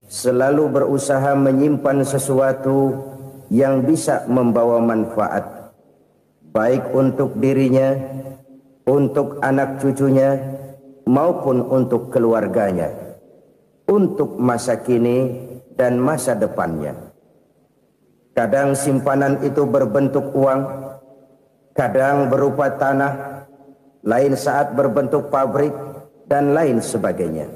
selalu berusaha menyimpan sesuatu yang bisa membawa manfaat, baik untuk dirinya, untuk anak cucunya, maupun untuk keluarganya, untuk masa kini dan masa depannya. Kadang simpanan itu berbentuk uang, kadang berupa tanah, lain saat berbentuk pabrik, dan lain sebagainya.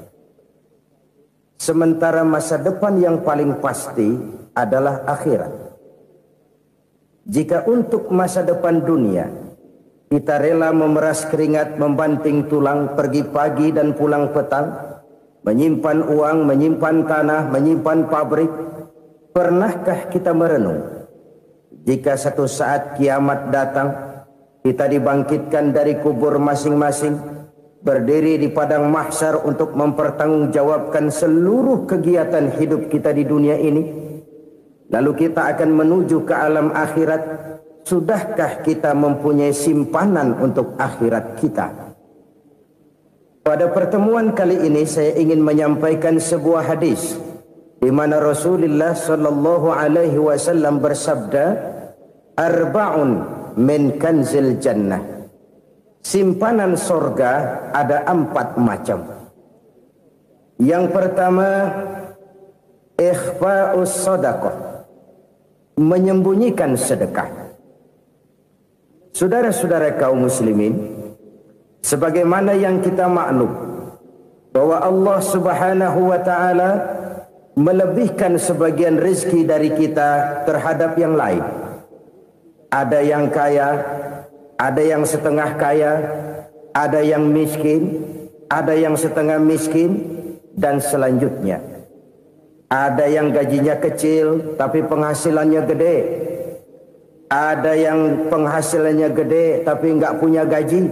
Sementara masa depan yang paling pasti adalah akhirat. Jika untuk masa depan dunia kita rela memeras keringat, membanting tulang, pergi pagi dan pulang petang, menyimpan uang, menyimpan tanah, menyimpan pabrik, pernahkah kita merenung jika satu saat kiamat datang, kita dibangkitkan dari kubur masing-masing, berdiri di padang mahsyar untuk mempertanggungjawabkan seluruh kegiatan hidup kita di dunia ini? Lalu kita akan menuju ke alam akhirat. Sudahkah kita mempunyai simpanan untuk akhirat kita? Pada pertemuan kali ini saya ingin menyampaikan sebuah hadis di mana Rasulullah sallallahu alaihi wasallam bersabda, "Arba'un min kanzil jannah." Simpanan sorga ada 4 macam. Yang pertama, ikhfa'us sadaqah, menyembunyikan sedekah. Saudara-saudara kaum muslimin, sebagaimana yang kita maklum bahwa Allah Subhanahu wa taala melebihkan sebagian rezeki dari kita terhadap yang lain. Ada yang kaya, ada yang setengah kaya, ada yang miskin, ada yang setengah miskin, dan selanjutnya. Ada yang gajinya kecil tapi penghasilannya gede. Ada yang penghasilannya gede tapi nggak punya gaji.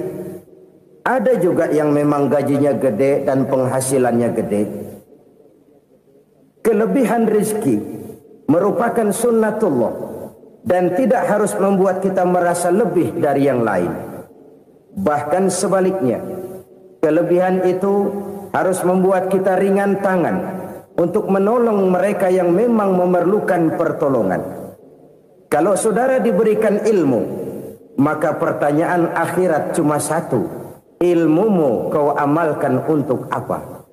Ada juga yang memang gajinya gede dan penghasilannya gede. Kelebihan rezeki merupakan sunnatullah dan tidak harus membuat kita merasa lebih dari yang lain. Bahkan sebaliknya, kelebihan itu harus membuat kita ringan tangan untuk menolong mereka yang memang memerlukan pertolongan. Kalau saudara diberikan ilmu, maka pertanyaan akhirat cuma satu: ilmumu kau amalkan untuk apa?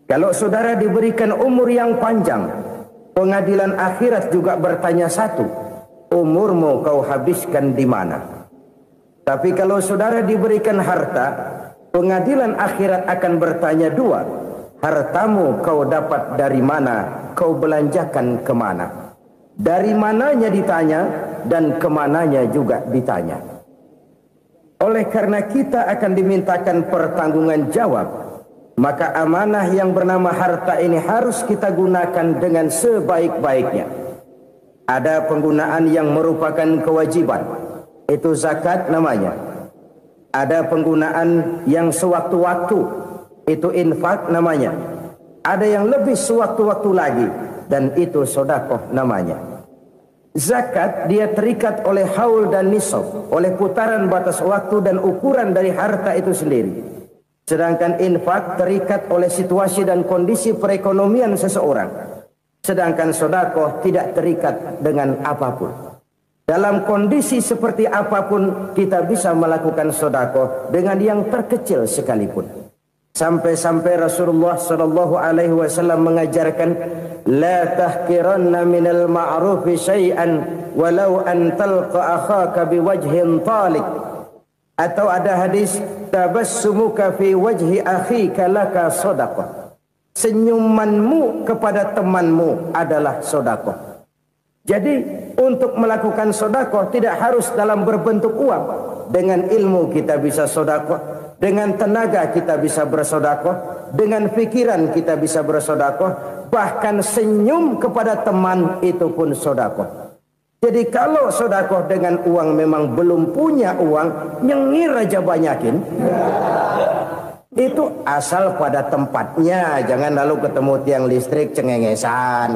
Kalau saudara diberikan umur yang panjang, pengadilan akhirat juga bertanya satu: umurmu kau habiskan di mana? Tapi kalau saudara diberikan harta, pengadilan akhirat akan bertanya dua: hartamu kau dapat dari mana, kau belanjakan kemana? Dari mananya ditanya dan kemananya juga ditanya. Oleh karena kita akan dimintakan pertanggungan jawab, maka amanah yang bernama harta ini harus kita gunakan dengan sebaik-baiknya. Ada penggunaan yang merupakan kewajiban, itu zakat namanya. Ada penggunaan yang sewaktu-waktu, itu infak namanya. Ada yang lebih sewaktu-waktu lagi, dan itu sedekah namanya. Zakat dia terikat oleh haul dan nisab, oleh putaran batas waktu dan ukuran dari harta itu sendiri. Sedangkan infak terikat oleh situasi dan kondisi perekonomian seseorang. Sedangkan sedekah tidak terikat dengan apapun. Dalam kondisi seperti apapun kita bisa melakukan sedekah dengan yang terkecil sekalipun. Sampai-sampai Rasulullah sallallahu alaihi wasallam mengajarkan, la tahqiranna minal ma'rufi syai'an walau an talqa akhaka biwajhin talik. Atau ada hadis, tabassumuka fi wajhi akhika laka shadaqah. Senyumanmu kepada temanmu adalah sedekah. Jadi untuk melakukan sedekah tidak harus dalam berbentuk uang. Dengan ilmu kita bisa sedekah, dengan tenaga kita bisa bersedekah, dengan pikiran kita bisa bersedekah, bahkan senyum kepada teman itu pun sedekah. Jadi kalau sedekah dengan uang memang belum punya uang, nyengir aja banyakin. Itu asal pada tempatnya, jangan lalu ketemu tiang listrik cengengesan.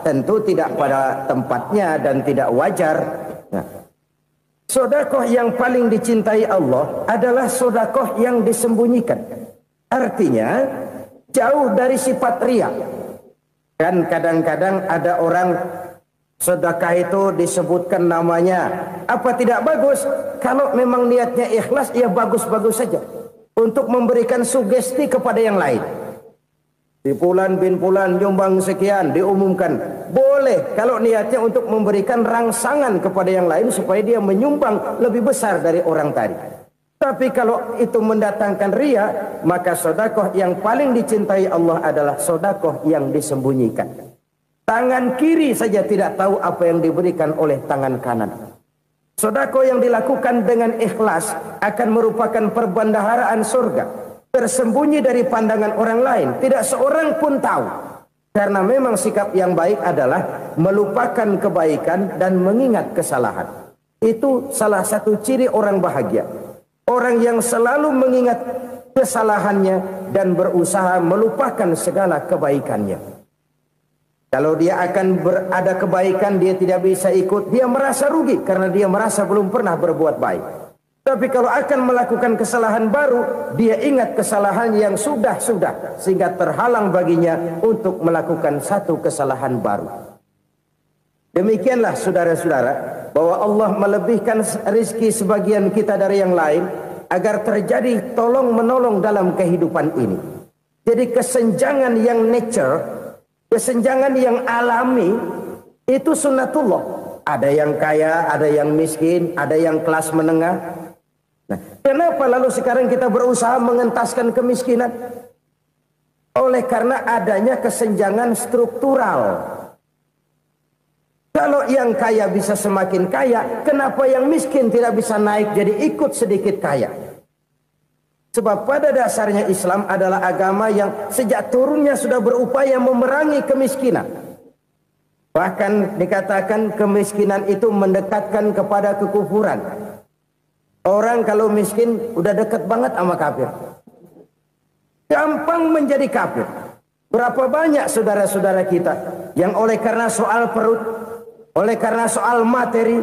Tentu tidak pada tempatnya dan tidak wajar. Nah, sedekah yang paling dicintai Allah adalah sedekah yang disembunyikan. Artinya jauh dari sifat riya. Kan kadang-kadang ada orang sedekah itu disebutkan namanya, apa tidak bagus? Kalau memang niatnya ikhlas, ya bagus-bagus saja. Untuk memberikan sugesti kepada yang lain. Di Fulan bin Fulan nyumbang sekian, diumumkan. Boleh kalau niatnya untuk memberikan rangsangan kepada yang lain supaya dia menyumbang lebih besar dari orang tadi. Tapi kalau itu mendatangkan riya, maka sedekah yang paling dicintai Allah adalah sedekah yang disembunyikan. Tangan kiri saja tidak tahu apa yang diberikan oleh tangan kanan. Sedekah yang dilakukan dengan ikhlas akan merupakan perbendaharaan surga, tersembunyi dari pandangan orang lain, tidak seorang pun tahu. Karena memang sikap yang baik adalah melupakan kebaikan dan mengingat kesalahan. Itu salah satu ciri orang bahagia. Orang yang selalu mengingat kesalahannya dan berusaha melupakan segala kebaikannya. Kalau dia akan berada kebaikan, dia tidak bisa ikut, dia merasa rugi karena dia merasa belum pernah berbuat baik. Tapi kalau akan melakukan kesalahan baru, dia ingat kesalahan yang sudah-sudah, sehingga terhalang baginya untuk melakukan satu kesalahan baru. Demikianlah saudara-saudara, bahwa Allah melebihkan rizki sebagian kita dari yang lain, agar terjadi tolong-menolong dalam kehidupan ini. Jadi kesenjangan yang nature, kesenjangan yang alami, itu sunnatullah. Ada yang kaya, ada yang miskin, ada yang kelas menengah. Nah, kenapa lalu sekarang kita berusaha mengentaskan kemiskinan? Oleh karena adanya kesenjangan struktural. Kalau yang kaya bisa semakin kaya, kenapa yang miskin tidak bisa naik jadi ikut sedikit kaya? Sebab pada dasarnya Islam adalah agama yang sejak turunnya sudah berupaya memerangi kemiskinan. Bahkan dikatakan kemiskinan itu mendekatkan kepada kekufuran. Orang kalau miskin udah dekat banget sama kafir. Gampang menjadi kafir. Berapa banyak saudara-saudara kita yang oleh karena soal perut, oleh karena soal materi,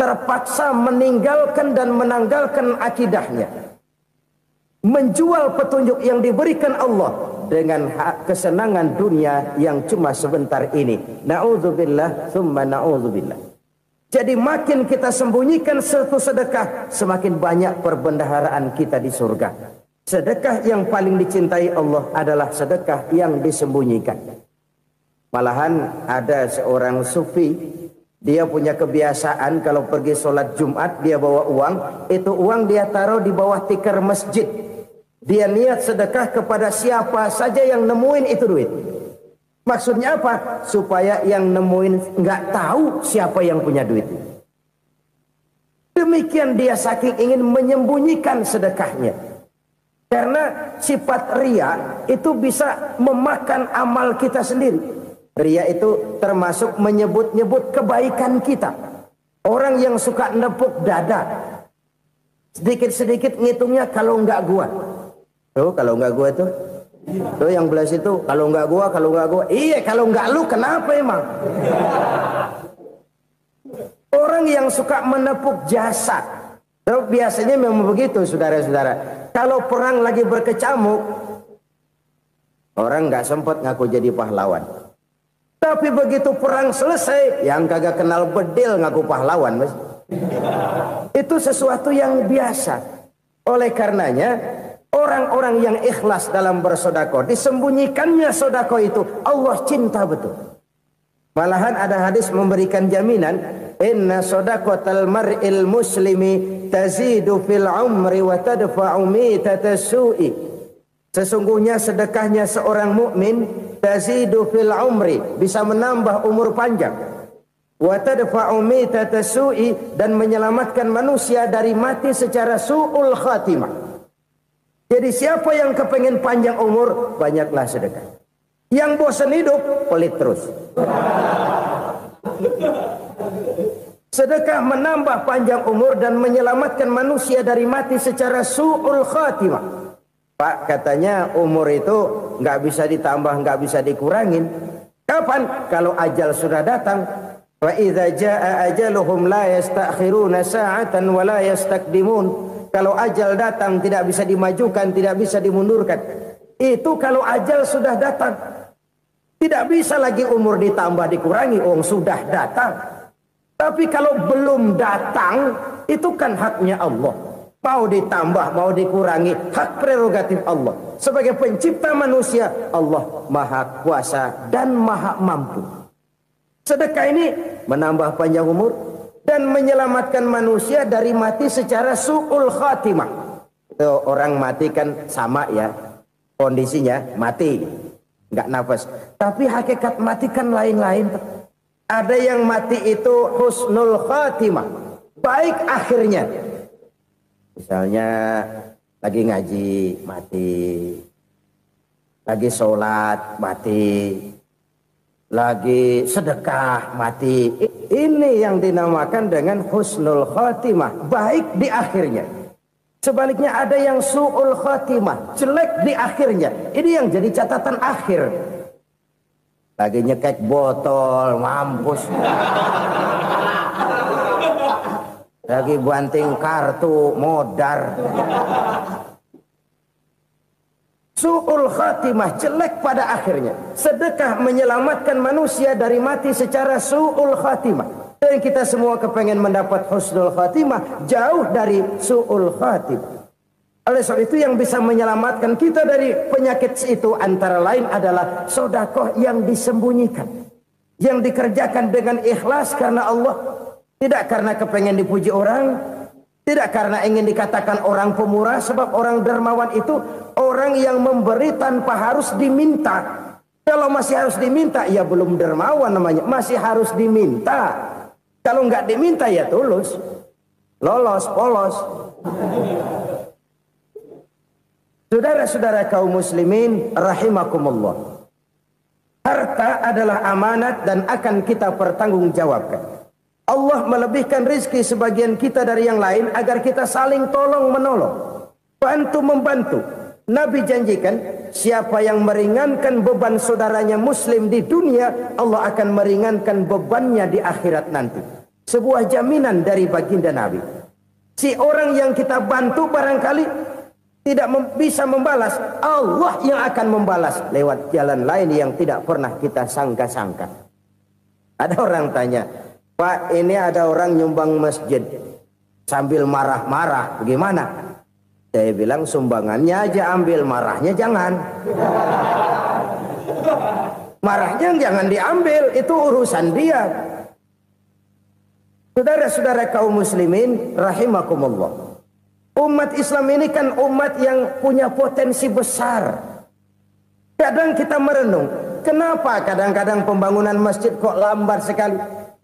terpaksa meninggalkan dan menanggalkan akidahnya. Menjual petunjuk yang diberikan Allah dengan kesenangan dunia yang cuma sebentar ini. Na'udzubillah, thumma na'udzubillah. Jadi makin kita sembunyikan satu sedekah, semakin banyak perbendaharaan kita di surga. Sedekah yang paling dicintai Allah adalah sedekah yang disembunyikan. Malahan ada seorang sufi, dia punya kebiasaan kalau pergi sholat Jumat dia bawa uang, itu uang dia taruh di bawah tikar masjid. Dia niat sedekah kepada siapa saja yang nemuin itu duit. Maksudnya apa? Supaya yang nemuin nggak tahu siapa yang punya duit. Demikian dia saking ingin menyembunyikan sedekahnya. Karena sifat riya itu bisa memakan amal kita sendiri. Riya itu termasuk menyebut-nyebut kebaikan kita. Orang yang suka nepuk dada, sedikit-sedikit ngitungnya kalau nggak gua. Tuh kalau nggak gua tuh. Tuh yang belas itu kalau nggak gua, kalau nggak gua. Iya kalau nggak lu kenapa emang? Orang yang suka menepuk jasad. Tuh, biasanya memang begitu saudara-saudara. Kalau perang lagi berkecamuk, orang nggak sempat ngaku jadi pahlawan. Tapi begitu perang selesai, yang kagak kenal bedil ngaku pahlawan, mas. Itu sesuatu yang biasa. Oleh karenanya, orang-orang yang ikhlas dalam bersedekah, disembunyikannya sedekah itu, Allah cinta betul. Malahan ada hadis memberikan jaminan, inna sedaqatal mar'il muslimi tazidu fil umri wa tadfa'u mitatas su'i. Sesungguhnya sedekahnya seorang mukmin tazidu fil umri, bisa menambah umur panjang. Wa tadfa'u mitatas su'i, dan menyelamatkan manusia dari mati secara su'ul khatimah. Jadi siapa yang kepengen panjang umur, banyaklah sedekah. Yang bosan hidup, pelit terus. Sedekah menambah panjang umur dan menyelamatkan manusia dari mati secara su'ul khatimah. Pak, katanya umur itu nggak bisa ditambah, nggak bisa dikurangin. Kapan? Kalau ajal sudah datang. Wa idza jaa ajaluhum la yastakhiruna sa'atan wa la yastaqdimun. Kalau ajal datang tidak bisa dimajukan, tidak bisa dimundurkan. Itu kalau ajal sudah datang. Tidak bisa lagi umur ditambah dikurangi, sudah datang. Tapi kalau belum datang, itu kan haknya Allah. Mau ditambah, mau dikurangi, hak prerogatif Allah. Sebagai pencipta manusia, Allah maha kuasa dan maha mampu. Sedekah ini menambah panjang umur dan menyelamatkan manusia dari mati secara su'ul khatimah. Orang mati kan sama ya, kondisinya mati, nggak nafas. Tapi hakikat mati kan lain-lain. Ada yang mati itu husnul khatimah, baik akhirnya. Misalnya lagi ngaji mati, lagi sholat mati, lagi sedekah mati. Ini yang dinamakan dengan husnul khatimah, baik di akhirnya. Sebaliknya ada yang su'ul khatimah, jelek di akhirnya. Ini yang jadi catatan akhir. Lagi nyekek botol, mampus. Lagi banting kartu, modar. Su'ul khatimah, jelek pada akhirnya. Sedekah menyelamatkan manusia dari mati secara su'ul khatimah. Dan kita semua kepengen mendapat husnul khatimah, jauh dari su'ul khatimah. Oleh sebab itu yang bisa menyelamatkan kita dari penyakit itu antara lain adalah sedekah yang disembunyikan, yang dikerjakan dengan ikhlas karena Allah, tidak karena kepengen dipuji orang, tidak karena ingin dikatakan orang pemurah. Sebab orang dermawan itu orang yang memberi tanpa harus diminta. Kalau masih harus diminta, ya belum dermawan namanya, masih harus diminta. Kalau nggak diminta ya tulus, lolos, polos. Saudara-saudara kaum muslimin rahimakumullah. Harta adalah amanat dan akan kita pertanggungjawabkan. Allah melebihkan rizki sebagian kita dari yang lain agar kita saling tolong menolong, bantu membantu. Nabi janjikan siapa yang meringankan beban saudaranya muslim di dunia, Allah akan meringankan bebannya di akhirat nanti. Sebuah jaminan dari baginda Nabi. Si orang yang kita bantu barangkali tidak bisa membalas, Allah yang akan membalas lewat jalan lain yang tidak pernah kita sangka-sangka. Ada orang tanya, Pak, ini ada orang nyumbang masjid sambil marah-marah, bagaimana? Saya bilang sumbangannya aja ambil, marahnya jangan. Marahnya jangan diambil, itu urusan dia. Saudara-saudara kaum muslimin rahimakumullah. Umat Islam ini kan umat yang punya potensi besar. Kadang kita merenung, kenapa kadang-kadang pembangunan masjid kok lambat sekali?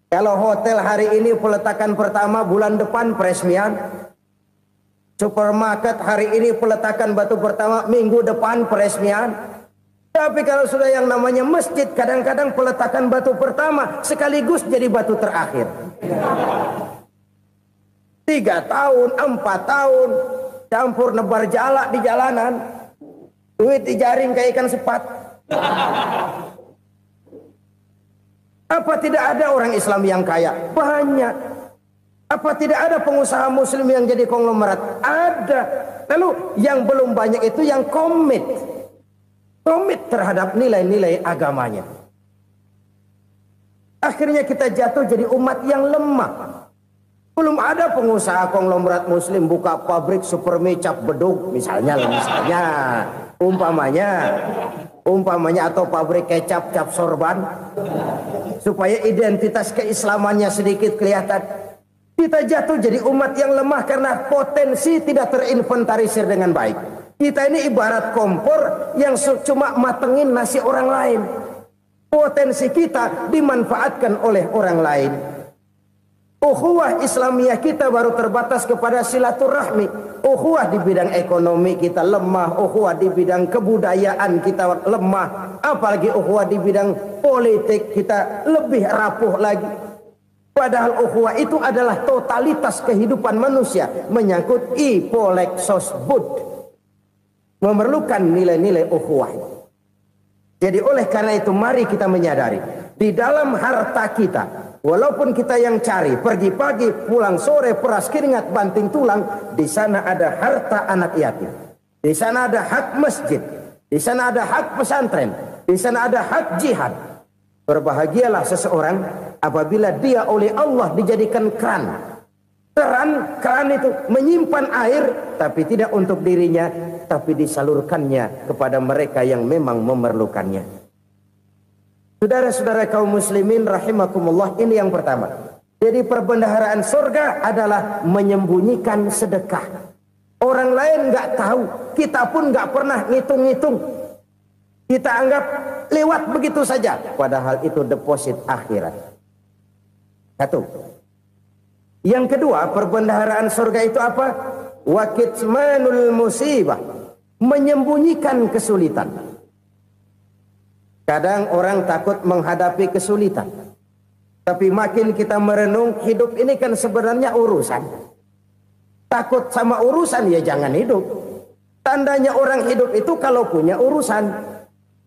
Kalau hotel hari ini peletakan pertama, bulan depan peresmian. Supermarket hari ini peletakan batu pertama, minggu depan peresmian. Tapi kalau sudah yang namanya masjid, kadang-kadang peletakan batu pertama sekaligus jadi batu terakhir. 3 tahun, 4 tahun, campur nebar jalak di jalanan, duit dijaring kayak ikan sepat. Apa tidak ada orang Islam yang kaya? Banyak. Apa tidak ada pengusaha muslim yang jadi konglomerat? Ada. Lalu yang belum banyak itu yang komit terhadap nilai-nilai agamanya. Akhirnya kita jatuh jadi umat yang lemah. Belum ada pengusaha konglomerat muslim buka pabrik supermi cap beduk misalnya umpamanya atau pabrik kecap cap sorban supaya identitas keislamannya sedikit kelihatan. Kita jatuh jadi umat yang lemah karena potensi tidak terinventarisir dengan baik. Kita ini ibarat kompor yang cuma matengin nasi orang lain. Potensi kita dimanfaatkan oleh orang lain. Ukhuwah Islamiyah kita baru terbatas kepada silaturahmi. Ukhuwah di bidang ekonomi kita lemah, ukhuwah di bidang kebudayaan kita lemah, apalagi ukhuwah di bidang politik kita lebih rapuh lagi. Padahal ukhuwah itu adalah totalitas kehidupan manusia, menyangkut ipolek sosbud, memerlukan nilai-nilai ukhuwah. Jadi oleh karena itu mari kita menyadari di dalam harta kita, walaupun kita yang cari, pergi pagi, pulang sore, peras keringat, banting tulang, di sana ada harta anak yatim. Di sana ada hak masjid. Di sana ada hak pesantren, di sana ada hak jihad. Berbahagialah seseorang apabila dia oleh Allah dijadikan keran. Keran itu menyimpan air, tapi tidak untuk dirinya, tapi disalurkannya kepada mereka yang memang memerlukannya. Saudara-saudara kaum muslimin rahimakumullah, ini yang pertama. Jadi perbendaharaan surga adalah menyembunyikan sedekah. Orang lain nggak tahu, kita pun nggak pernah ngitung-ngitung. Kita anggap lewat begitu saja, padahal itu deposit akhirat. Satu. Yang kedua, perbendaharaan surga itu apa? Wa kitmanul musibah, menyembunyikan kesulitan. Kadang orang takut menghadapi kesulitan, tapi makin kita merenung, hidup ini kan sebenarnya urusan. Takut sama urusan, ya jangan hidup. Tandanya orang hidup itu kalau punya urusan.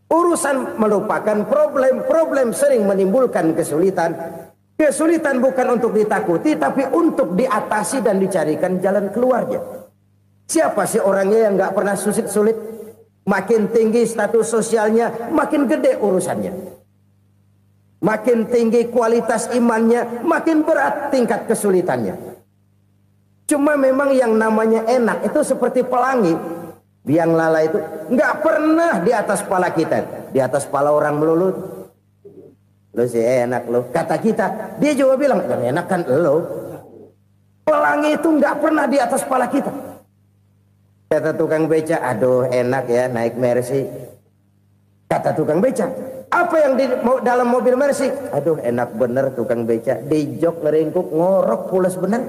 Urusan melupakan problem. Problem sering menimbulkan kesulitan. Kesulitan bukan untuk ditakuti, tapi untuk diatasi dan dicarikan jalan keluarnya. Siapa sih orangnya yang gak pernah sulit-sulit? Makin tinggi status sosialnya, makin gede urusannya. Makin tinggi kualitas imannya, makin berat tingkat kesulitannya. Cuma memang yang namanya enak itu seperti pelangi. Biang lala itu nggak pernah di atas kepala kita, di atas kepala orang melulu. Lo sih enak lo, kata kita. Dia juga bilang yang enak kan lo. Pelangi itu nggak pernah di atas kepala kita. Kata tukang beca, aduh enak ya naik Mercy. Kata tukang beca, apa yang di dalam mobil Mercy? Aduh enak bener tukang beca, di jok ngeringkuk ngorok pules bener.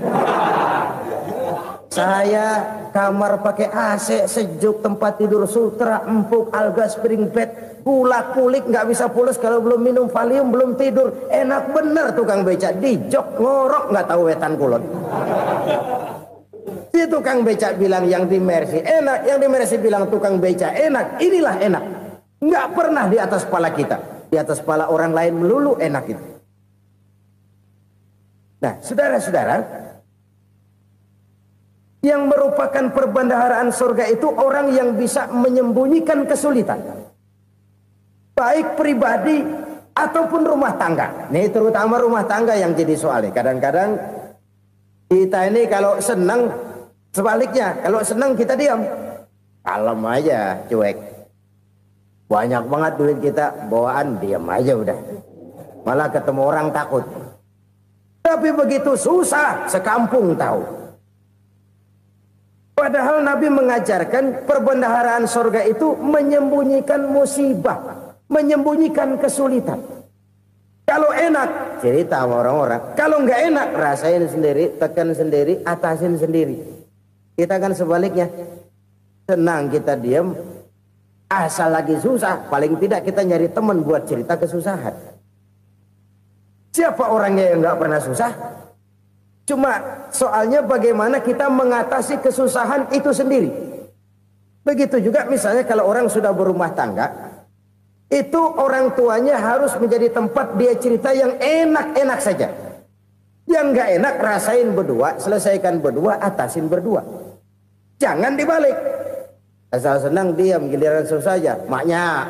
Saya kamar pakai AC sejuk, tempat tidur sutra empuk, alga spring bed, pulak kulik nggak bisa pules kalau belum minum Valium, belum tidur. Enak bener tukang beca, di jok ngorok nggak tahu wetan kulon. Si tukang beca bilang yang di Mercy enak, yang di Mercy bilang tukang beca enak. Inilah enak, nggak pernah di atas kepala kita, di atas kepala orang lain melulu enak itu. Nah, saudara-saudara, yang merupakan perbendaharaan surga itu orang yang bisa menyembunyikan kesulitan, baik pribadi ataupun rumah tangga. Nih terutama rumah tangga yang jadi soalnya. Kadang-kadang kita ini kalau senang, sebaliknya kalau senang kita diam, kalem aja, cuek. Banyak banget duit kita bawaan, diam aja udah. Malah ketemu orang takut. Tapi begitu susah, sekampung tahu. Padahal Nabi mengajarkan perbendaharaan surga itu menyembunyikan musibah, menyembunyikan kesulitan. Kalau enak, cerita sama orang-orang. Kalau nggak enak, rasain sendiri, tekan sendiri, atasin sendiri. Kita kan sebaliknya. Senang kita diam, asal lagi susah, paling tidak kita nyari teman buat cerita kesusahan. Siapa orangnya yang nggak pernah susah? Cuma soalnya bagaimana kita mengatasi kesusahan itu sendiri. Begitu juga misalnya kalau orang sudah berumah tangga, itu orang tuanya harus menjadi tempat dia cerita yang enak-enak saja. Yang nggak enak rasain berdua, selesaikan berdua, atasin berdua. Jangan dibalik. Asal senang diam, giliran susah aja. Maknya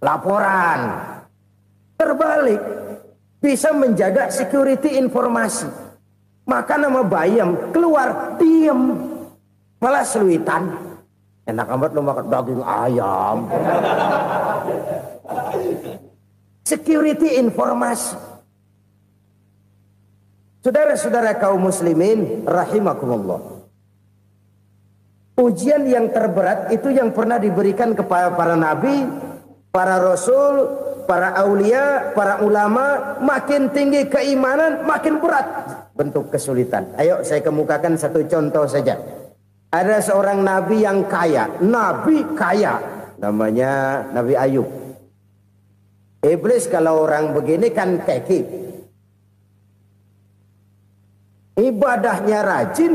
laporan. Terbalik. Bisa menjaga security informasi. Maka nama bayam keluar diem, malah seluitan. Enak amat lo makan daging ayam. Security informasi. Saudara-saudara kaum muslimin rahimakumullah. Ujian yang terberat itu yang pernah diberikan kepada para nabi, para rasul, para aulia, para ulama. Makin tinggi keimanan, makin berat bentuk kesulitan. Ayo saya kemukakan satu contoh saja. Ada seorang nabi yang kaya, nabi kaya, namanya Nabi Ayub. Iblis kalau orang begini kan keki, ibadahnya rajin,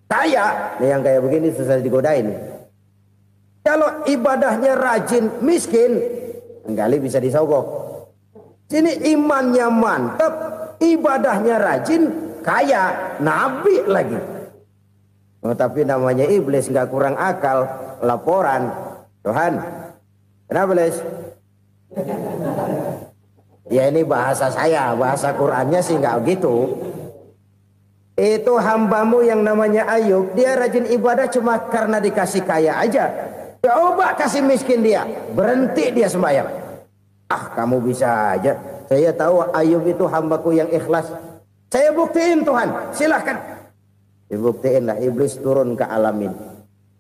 kaya. Nih yang kayak begini susah digodain. Kalau ibadahnya rajin, miskin, kali bisa disogok. Sini imannya mantap, ibadahnya rajin, kaya, nabi lagi. Oh, tapi namanya iblis nggak kurang akal. Laporan, Tuhan, kenapa iblis? Ya ini bahasa saya, bahasa Qurannya sih nggak gitu. Itu hambamu yang namanya Ayub, dia rajin ibadah cuma karena dikasih kaya aja. Coba kasih miskin dia, berhenti dia sembahyang. Ah, kamu bisa aja. Saya tahu Ayub itu hambaku yang ikhlas. Saya buktiin Tuhan, silahkan. Dibuktiin lah, iblis turun ke alamin.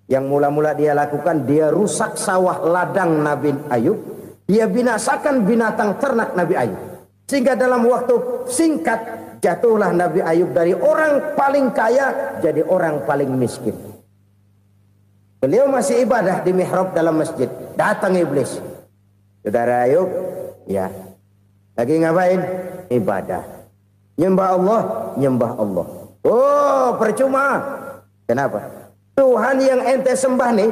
Yang mula-mula dia lakukan, dia rusak sawah ladang Nabi Ayub. Dia binasakan binatang ternak Nabi Ayub. Sehingga dalam waktu singkat, jatuhlah Nabi Ayub dari orang paling kaya jadi orang paling miskin. Beliau masih ibadah di mihrab dalam masjid. Datang iblis. Saudara Ayub, ya, lagi ngapain? Ibadah. Nyembah Allah, nyembah Allah. Oh, percuma. Kenapa? Tuhan yang ente sembah nih,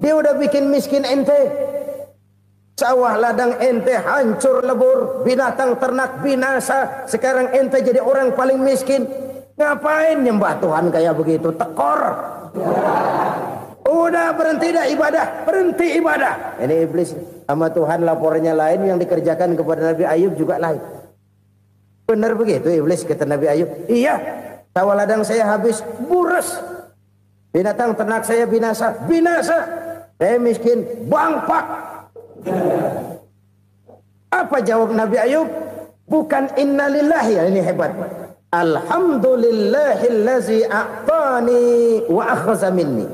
dia udah bikin miskin ente. Sawah ladang ente hancur lebur, binatang ternak binasa. Sekarang ente jadi orang paling miskin. Ngapain nyembah Tuhan kayak begitu? Tekor. Udah berhenti dah ibadah, berhenti ibadah. Ini iblis sama Tuhan laporannya lain, yang dikerjakan kepada Nabi Ayub juga lain. Benar begitu iblis kata Nabi Ayub? Iya, sawah ladang saya habis, buras. Binatang ternak saya binasa, binasa. Saya miskin, bangpak. Apa jawab Nabi Ayub? Bukan innalillahi, ya ini hebat. Alhamdulillahillazi a'tani wa akhza minni.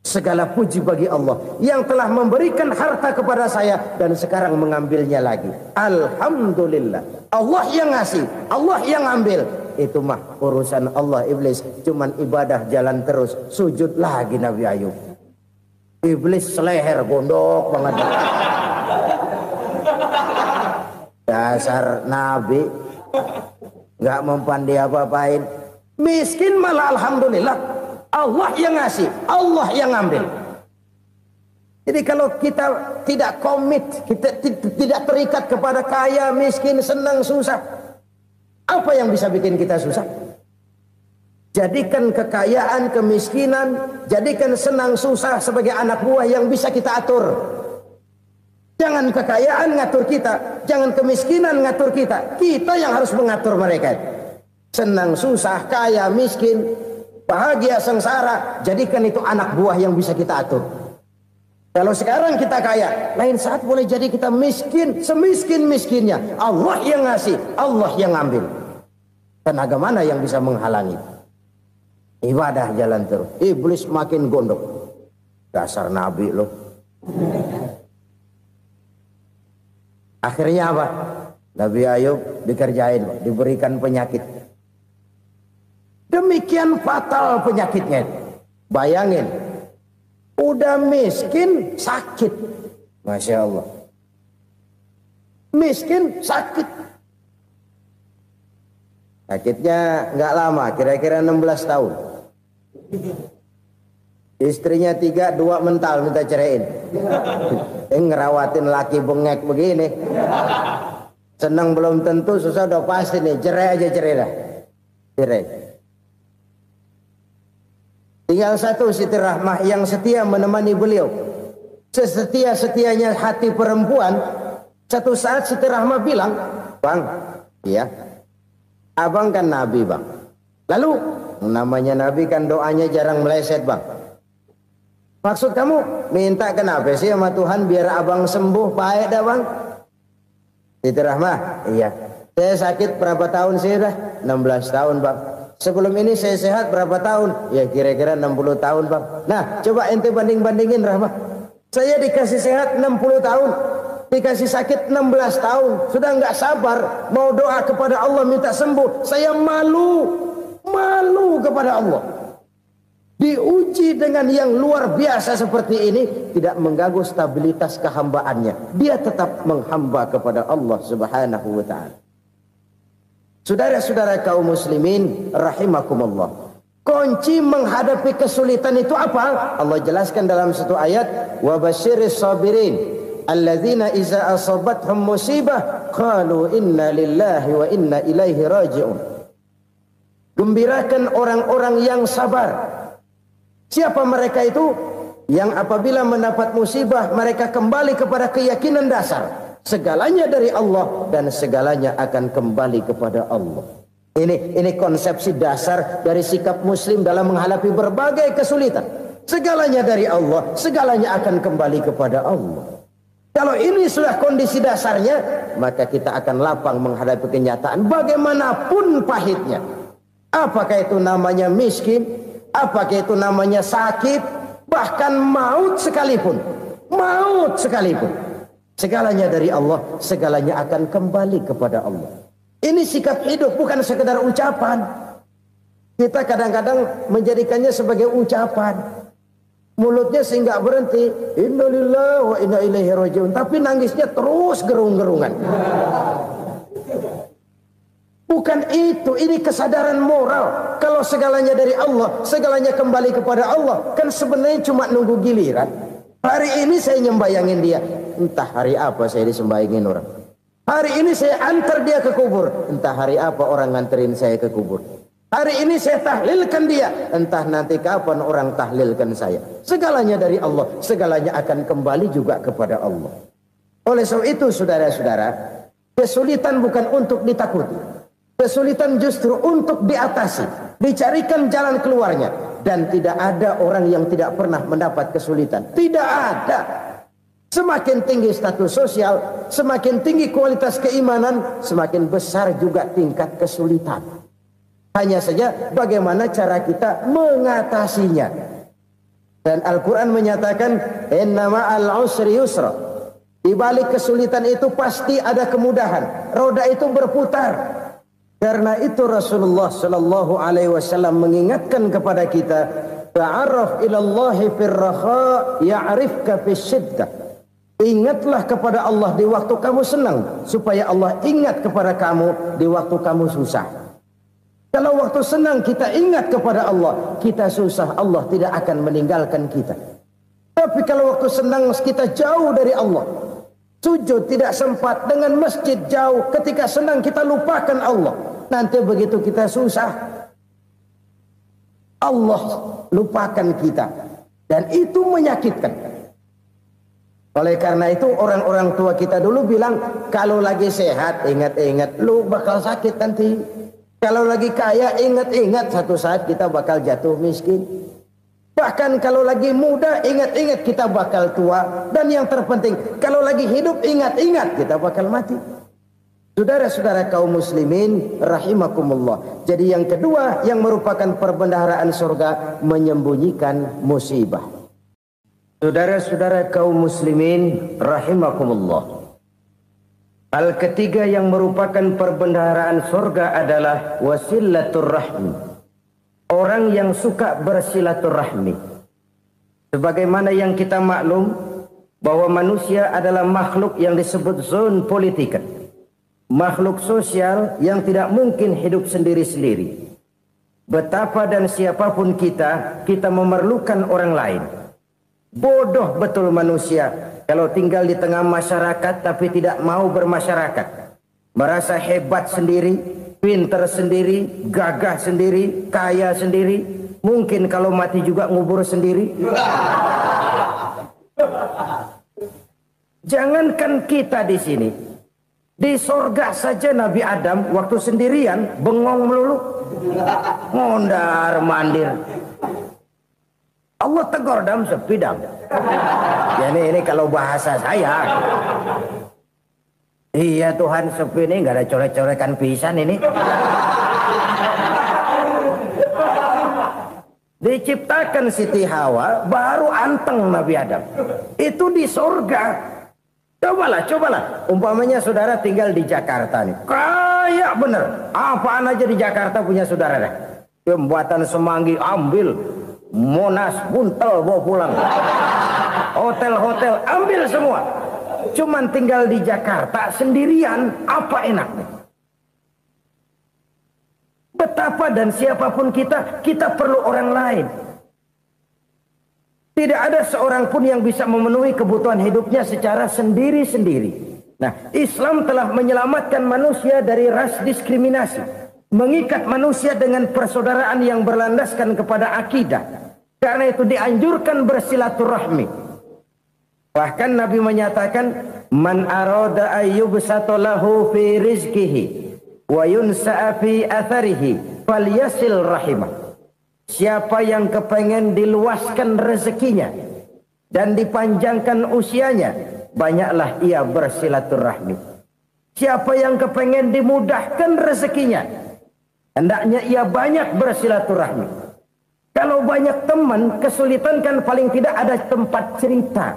Segala puji bagi Allah yang telah memberikan harta kepada saya dan sekarang mengambilnya lagi. Alhamdulillah. Allah yang ngasih, Allah yang ambil. Itu mah urusan Allah. Iblis cuman ibadah jalan terus, sujud lagi Nabi Ayub. Iblis seleher gondok banget. Dasar Nabi nggak mempan dia apa-apain. Miskin malah alhamdulillah. Allah yang ngasih, Allah yang ambil. Jadi kalau kita tidak komit, kita tidak terikat kepada kaya, miskin, senang, susah, apa yang bisa bikin kita susah? Jadikan kekayaan, kemiskinan, jadikan senang, susah sebagai anak buah yang bisa kita atur. Jangan kekayaan ngatur kita, jangan kemiskinan ngatur kita. Kita yang harus mengatur mereka. Senang, susah, kaya, miskin, bahagia, sengsara, jadikan itu anak buah yang bisa kita atur. Kalau sekarang kita kaya, lain saat boleh jadi kita miskin, semiskin-miskinnya. Allah yang ngasih, Allah yang ambil. Tenaga mana yang bisa menghalangi? Ibadah jalan terus. Iblis makin gondok. Dasar Nabi loh. Akhirnya apa? Nabi Ayub dikerjain, diberikan penyakit. Demikian fatal penyakitnya. Bayangin, udah miskin sakit. Masya Allah. Miskin sakit. Sakitnya nggak lama, kira-kira 16 tahun. Istrinya 3, 2 mental minta ceraiin. Ngerawatin laki bengek begini. Senang belum tentu, susah udah pasti nih. Cerai aja, cerai dah. Cerai. Tinggal satu Siti Rahmah yang setia menemani beliau. Sesetia-setianya hati perempuan. Satu saat Siti Rahmah bilang, "Bang, iya, abang kan Nabi bang. Lalu, namanya Nabi kan doanya jarang meleset bang. Maksud kamu minta kenapa sih sama Tuhan biar abang sembuh baik dah bang?" Siti Rahmah, iya. Saya sakit berapa tahun sih dah? 16 tahun bang. Sebelum ini saya sehat berapa tahun? Ya kira-kira 60 tahun bang. Nah coba ente banding-bandingin Rahmah. Saya dikasih sehat 60 tahun. Dikasih sakit 16 tahun. Sudah nggak sabar. Mau doa kepada Allah minta sembuh. Saya malu. Malu kepada Allah. Diuji dengan yang luar biasa seperti ini. Tidak mengganggu stabilitas kehambaannya. Dia tetap menghamba kepada Allah subhanahu wa ta'ala. Saudara-saudara kaum muslimin rahimakumullah. Kunci menghadapi kesulitan itu apa? Allah jelaskan dalam satu ayat, wa basyiris sabirin alladzina iza asabathum musibah qalu inna lillahi wa inna ilaihi raji'un. Gembirakan orang-orang yang sabar Siapa mereka itu? Yang apabila mendapat musibah mereka kembali kepada keyakinan dasar. Segalanya dari Allah dan segalanya akan kembali kepada Allah. Ini konsepsi dasar dari sikap muslim dalam menghadapi berbagai kesulitan. Segalanya dari Allah, segalanya akan kembali kepada Allah. Kalau ini sudah kondisi dasarnya, maka kita akan lapang menghadapi kenyataan bagaimanapun pahitnya. Apakah itu namanya miskin, apakah itu namanya sakit, bahkan maut sekalipun. Maut sekalipun. Segalanya dari Allah, segalanya akan kembali kepada Allah. Ini sikap hidup, bukan sekedar ucapan. Kita kadang-kadang menjadikannya sebagai ucapan. Mulutnya sehingga berhenti, innalillahi wa inna ilaihi rajiun, tapi nangisnya terus gerung-gerungan. Bukan itu, ini kesadaran moral. Kalau segalanya dari Allah, segalanya kembali kepada Allah, kan sebenarnya cuma nunggu giliran. Hari ini saya nyembayangin dia, entah hari apa saya disembayangin orang. Hari ini saya antar dia ke kubur, entah hari apa orang nganterin saya ke kubur. Hari ini saya tahlilkan dia, entah nanti kapan orang tahlilkan saya. Segalanya dari Allah, segalanya akan kembali juga kepada Allah. Oleh sebab itu saudara-saudara, kesulitan bukan untuk ditakuti. Kesulitan justru untuk diatasi, dicarikan jalan keluarnya. Dan tidak ada orang yang tidak pernah mendapat kesulitan. Tidak ada. Semakin tinggi status sosial, semakin tinggi kualitas keimanan, semakin besar juga tingkat kesulitan. Hanya saja bagaimana cara kita mengatasinya. Dan Al-Quran menyatakan, inna ma'al usri yusra. Di balik kesulitan itu pasti ada kemudahan. Roda itu berputar. Karena itu Rasulullah Sallallahu Alaihi Wasallam mengingatkan kepada kita, ta'arraf ilallahi firraha ya'rifka fisyiddah. Ingatlah kepada Allah di waktu kamu senang, supaya Allah ingat kepada kamu di waktu kamu susah. Kalau waktu senang kita ingat kepada Allah, kita susah, Allah tidak akan meninggalkan kita. Tapi kalau waktu senang kita jauh dari Allah, sujud tidak sempat, dengan masjid jauh, ketika senang kita lupakan Allah. Nanti begitu kita susah, Allah lupakan kita. Dan itu menyakitkan. Oleh karena itu orang-orang tua kita dulu bilang, kalau lagi sehat ingat-ingat, lu bakal sakit nanti. Kalau lagi kaya ingat-ingat satu saat kita bakal jatuh miskin. Bahkan kalau lagi muda ingat-ingat kita bakal tua. Dan yang terpenting, kalau lagi hidup ingat-ingat kita bakal mati. Saudara-saudara kaum muslimin rahimakumullah. Jadi yang kedua yang merupakan perbendaharaan surga, menyembunyikan musibah. Saudara-saudara kaum muslimin rahimakumullah. Hal ketiga yang merupakan perbendaharaan surga adalah wasilatur rahmi. Orang yang suka bersilaturahmi. Sebagaimana yang kita maklum bahwa manusia adalah makhluk yang disebut zon politika. Makhluk sosial yang tidak mungkin hidup sendiri-sendiri. Betapa dan siapapun kita memerlukan orang lain. Bodoh betul manusia kalau tinggal di tengah masyarakat tapi tidak mau bermasyarakat. Merasa hebat sendiri, pinter sendiri, gagah sendiri, kaya sendiri. Mungkin kalau mati juga ngubur sendiri. Jangankan kita di sini, di sorga saja Nabi Adam waktu sendirian bengong melulu, ngondar mandir. Allah tegur dam sepi dam. Ya ini kalau bahasa saya. Iya Tuhan sepi ini nggak ada coret-corekan pisan ini. Diciptakan Siti Hawa baru anteng Nabi Adam. Itu di sorga. Cobalah. Umpamanya saudara tinggal di Jakarta nih. Kayak bener. Apaan aja di Jakarta punya saudara dah. Jembatan Semanggi ambil. Monas, Buntel bawa pulang. Hotel-hotel ambil semua. Cuman tinggal di Jakarta sendirian, apa enaknya? Betapa dan siapapun kita perlu orang lain. Tidak ada seorang pun yang bisa memenuhi kebutuhan hidupnya secara sendiri-sendiri. Nah, Islam telah menyelamatkan manusia dari ras diskriminasi. Mengikat manusia dengan persaudaraan yang berlandaskan kepada akidah. Karena itu dianjurkan bersilaturahmi. Bahkan Nabi menyatakan, man arada ayyubsata lahu fi rizqihi wa yunsa'a fi atharihi falyasil rahimah. Siapa yang kepengen diluaskan rezekinya dan dipanjangkan usianya, banyaklah ia bersilaturahmi. Siapa yang kepengen dimudahkan rezekinya, hendaknya ia banyak bersilaturahmi. Kalau banyak teman, kesulitan kan paling tidak ada tempat cerita.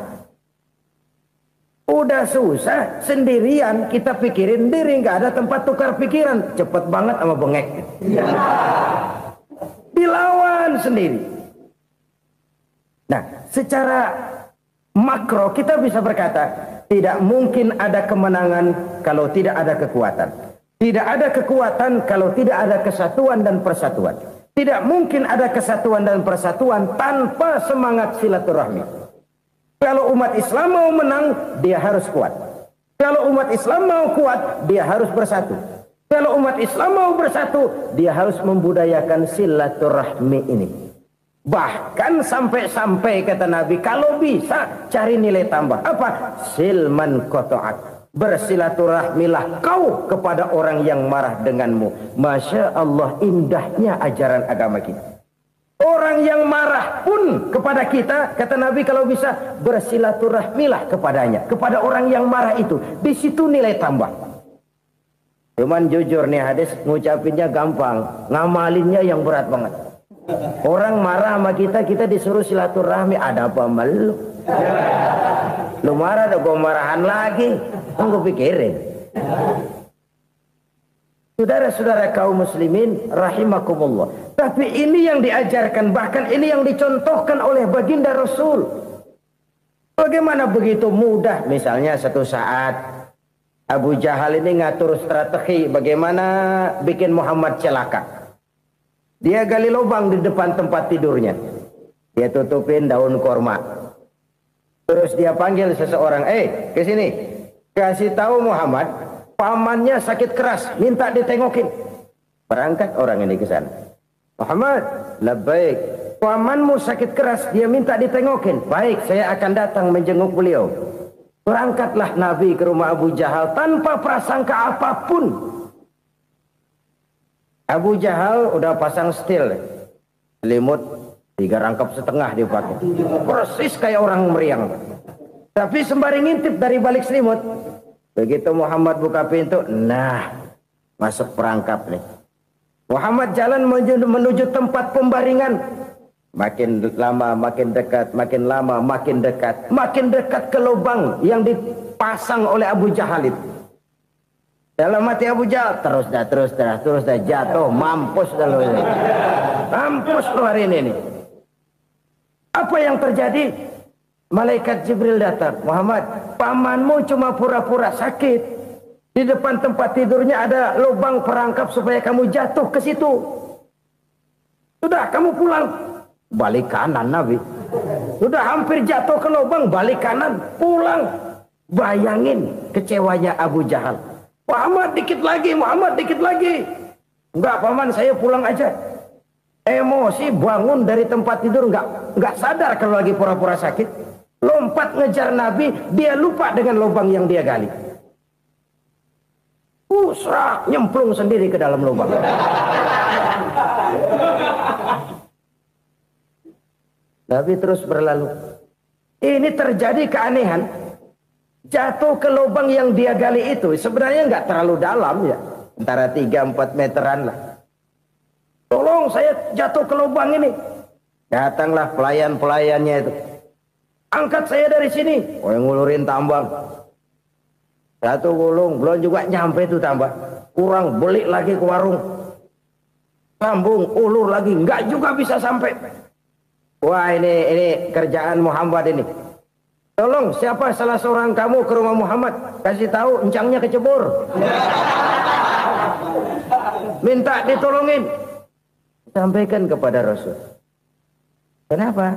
Udah susah, sendirian kita pikirin diri, nggak ada tempat tukar pikiran. Cepet banget sama bengek. Dilawan sendiri. Nah, secara makro kita bisa berkata, tidak mungkin ada kemenangan kalau tidak ada kekuatan. Tidak ada kekuatan kalau tidak ada kesatuan dan persatuan. Tidak mungkin ada kesatuan dan persatuan tanpa semangat silaturahmi. Kalau umat Islam mau menang, dia harus kuat. Kalau umat Islam mau kuat, dia harus bersatu. Kalau umat Islam mau bersatu, dia harus membudayakan silaturahmi ini. Bahkan sampai-sampai kata Nabi, kalau bisa cari nilai tambah. Apa? Silman qata'ak. Bersilaturahmilah kau kepada orang yang marah denganmu. Masya Allah, indahnya ajaran agama kita. Orang yang marah pun kepada kita, kata Nabi, kalau bisa bersilaturahmilah kepadanya, kepada orang yang marah itu. Di situ nilai tambah. Cuman jujur nih hadis, ngucapinnya gampang, ngamalinnya yang berat banget. Orang marah sama kita, kita disuruh silaturahmi. Ada apa malu? Lu marah, ada gue marahan lagi. Tunggu pikirin. Saudara-saudara kaum muslimin rahimakumullah. Tapi ini yang diajarkan, bahkan ini yang dicontohkan oleh baginda Rasul. Bagaimana begitu mudah, misalnya satu saat Abu Jahal ini ngatur strategi bagaimana bikin Muhammad celaka. Dia gali lubang di depan tempat tidurnya. Dia tutupin daun korma. Terus dia panggil seseorang, ke sini. Kasih tahu Muhammad, pamannya sakit keras, minta ditengokin. Berangkat orang ini ke sana. Muhammad, labbaik. Pamanmu sakit keras, dia minta ditengokin. Baik, saya akan datang menjenguk beliau. Berangkatlah Nabi ke rumah Abu Jahal tanpa prasangka apapun. Abu Jahal udah pasang setil, selimut 3 rangkap setengah dipakai, persis kayak orang meriang. Tapi sembari ngintip dari balik selimut, begitu Muhammad buka pintu, nah masuk perangkap nih. Muhammad jalan menuju tempat pembaringan. Makin lama makin dekat, makin lama makin dekat, makin dekat ke lubang yang dipasang oleh Abu Jahal itu. Dalam hati Abu Jahal, terus dah jatuh, mampus dah lo ini. Mampus lo hari ini nih. Apa yang terjadi? Malaikat Jibril datang. Muhammad, pamanmu cuma pura-pura sakit. Di depan tempat tidurnya ada lubang perangkap supaya kamu jatuh ke situ. Sudah, kamu pulang. Balik kanan Nabi. Sudah hampir jatuh ke lubang, balik kanan, pulang. Bayangin kecewanya Abu Jahal. Muhammad dikit lagi, Muhammad dikit lagi. Enggak paman, saya pulang aja. Emosi bangun dari tempat tidur, enggak sadar kalau lagi pura-pura sakit. Lompat ngejar Nabi, dia lupa dengan lubang yang dia gali. Serak, nyemplung sendiri ke dalam lubang. Nabi terus berlalu. Ini terjadi keanehan. Jatuh ke lubang yang dia gali itu sebenarnya nggak terlalu dalam ya, antara 3-4 meteran lah. Tolong saya jatuh ke lubang ini. Datanglah pelayan-pelayannya itu. Angkat saya dari sini. Oh, yang ngulurin tambang. Satu gulung, belum juga nyampe itu tambang. Kurang, beli lagi ke warung. Sambung, ulur lagi, nggak juga bisa sampai. Wah, ini kerjaan Muhammad ini. Tolong, siapa salah seorang kamu ke rumah Muhammad, kasih tahu encangnya kecebur. Minta ditolongin. Sampaikan kepada Rasul. Kenapa?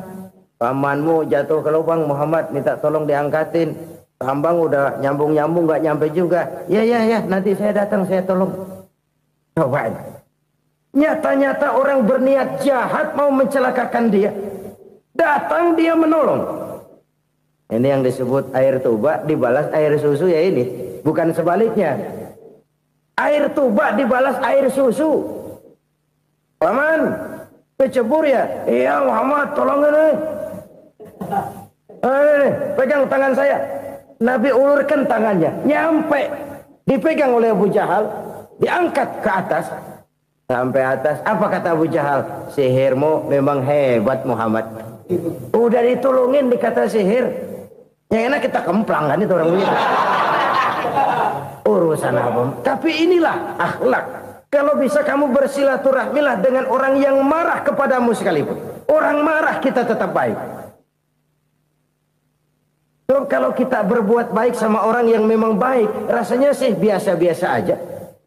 Pamanmu jatuh ke lubang, Muhammad minta tolong diangkatin. Tambang udah nyambung-nyambung nggak nyampe juga. Ya, nanti saya datang, saya tolong. Coba. Nyata-nyata orang berniat jahat mau mencelakakan dia. Datang dia menolong. Ini yang disebut air tuba dibalas air susu ya ini. Bukan sebaliknya. Air tuba dibalas air susu. Paman, kecebur ya? Iya Muhammad, tolong ini. Pegang tangan saya. Nabi ulurkan tangannya. Nyampe. Dipegang oleh Abu Jahal. Diangkat ke atas. Sampai atas. Apa kata Abu Jahal? Sihirmu memang hebat Muhammad. Udah ditolongin dikata sihir. Yang enak kita kemplang kan itu orang begitu. Urusan apa? Tapi inilah akhlak. Kalau bisa kamu bersilaturahmilah dengan orang yang marah kepadamu sekalipun. Orang marah kita tetap baik. So, kalau kita berbuat baik sama orang yang memang baik, rasanya sih biasa-biasa aja.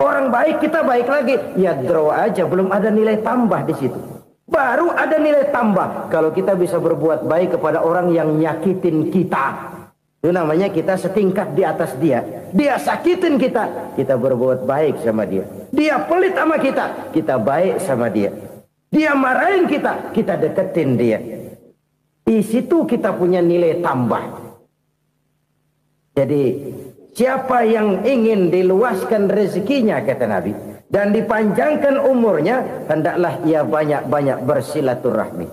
Orang baik kita baik lagi. Ya draw aja, belum ada nilai tambah di situ. Baru ada nilai tambah kalau kita bisa berbuat baik kepada orang yang nyakitin kita. Itu namanya kita setingkat di atas dia. Dia sakitin kita, kita berbuat baik sama dia. Dia pelit sama kita, kita baik sama dia. Dia marahin kita, kita deketin dia. Di situ kita punya nilai tambah. Jadi siapa yang ingin diluaskan rezekinya kata Nabi dan dipanjangkan umurnya, hendaklah ia banyak-banyak bersilaturahmi.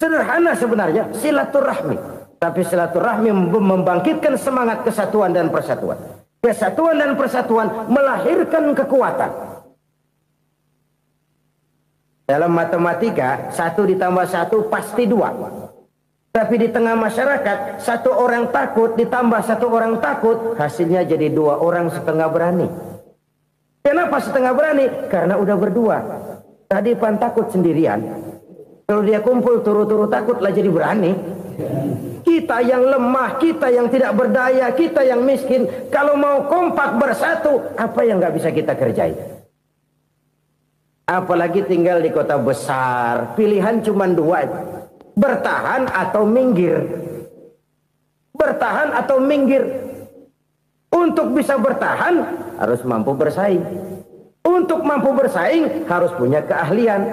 Sederhana sebenarnya silaturahmi. Tapi silaturahmi membangkitkan semangat kesatuan dan persatuan. Kesatuan dan persatuan melahirkan kekuatan. Dalam matematika, 1 ditambah 1 pasti 2. Tapi di tengah masyarakat, 1 orang takut ditambah 1 orang takut, hasilnya jadi 2 orang setengah berani. Kenapa setengah berani? Karena udah berdua. Tadi pan takut sendirian. Kalau dia kumpul turu-turu takut lah jadi berani. Kita yang lemah, kita yang tidak berdaya, kita yang miskin, kalau mau kompak bersatu, apa yang nggak bisa kita kerjain? Apalagi tinggal di kota besar, pilihan cuma 2, bertahan atau minggir. Bertahan atau minggir. Untuk bisa bertahan harus mampu bersaing. Untuk mampu bersaing harus punya keahlian.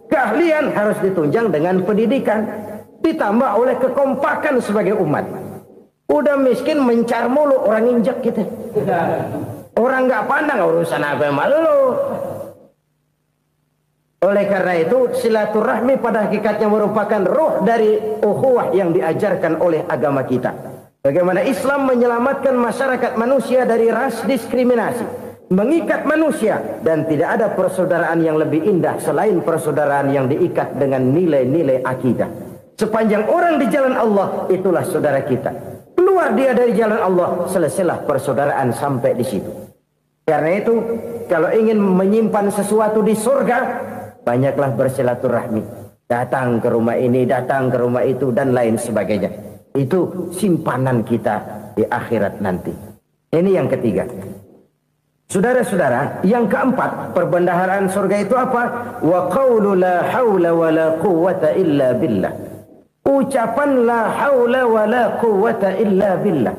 Keahlian harus ditunjang dengan pendidikan. Ditambah oleh kekompakan sebagai umat. Udah miskin mencar mulu, orang injek gitu. Orang nggak pandang urusan apa malu. Oleh karena itu silaturahmi pada hakikatnya merupakan roh dari ukhuwah yang diajarkan oleh agama kita. Bagaimana Islam menyelamatkan masyarakat manusia dari ras diskriminasi, mengikat manusia, dan tidak ada persaudaraan yang lebih indah selain persaudaraan yang diikat dengan nilai-nilai akidah. Sepanjang orang di jalan Allah, itulah saudara kita. Keluar dia dari jalan Allah, selesailah persaudaraan sampai di situ. Karena itu, kalau ingin menyimpan sesuatu di surga, banyaklah bersilaturahmi. Datang ke rumah ini, datang ke rumah itu, dan lain sebagainya. Itu simpanan kita di akhirat nanti. Ini yang ketiga. Saudara-saudara, yang keempat, perbendaharaan surga itu apa? Wa qawlu la hawla wa la quwwata illa billah. Ucapan la haula wa la quwwata illa billah.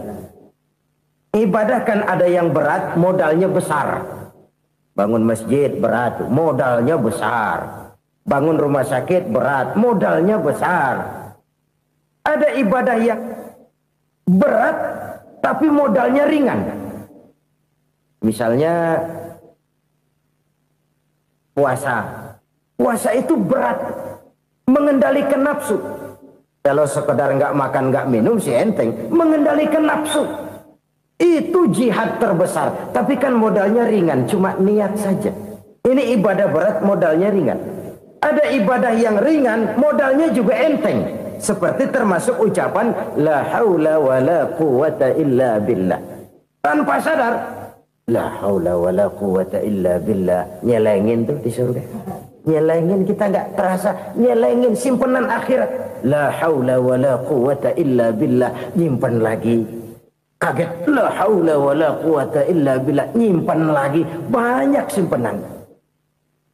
Ibadah kan ada yang berat, modalnya besar. Bangun masjid berat, modalnya besar. Bangun rumah sakit berat, modalnya besar. Ada ibadah yang berat tapi modalnya ringan. Misalnya puasa. Puasa itu berat, mengendalikan nafsu. Kalau sekedar nggak makan nggak minum sih enteng, mengendalikan nafsu itu jihad terbesar. Tapi kan modalnya ringan, cuma niat saja. Ini ibadah berat, modalnya ringan. Ada ibadah yang ringan, modalnya juga enteng. Seperti termasuk ucapan la haula wa la quwwata illa billah. Tanpa sadar, la haula wa la quwwata illa billah, nyelengin tuh di surga. Nyelengin, kita nggak terasa nyelengin simpenan akhirat. La haula wa la quwwata illa billah, nyimpan lagi. Kaget, la haula wa la quwwata illa billah, nyimpan lagi. Banyak simpanan.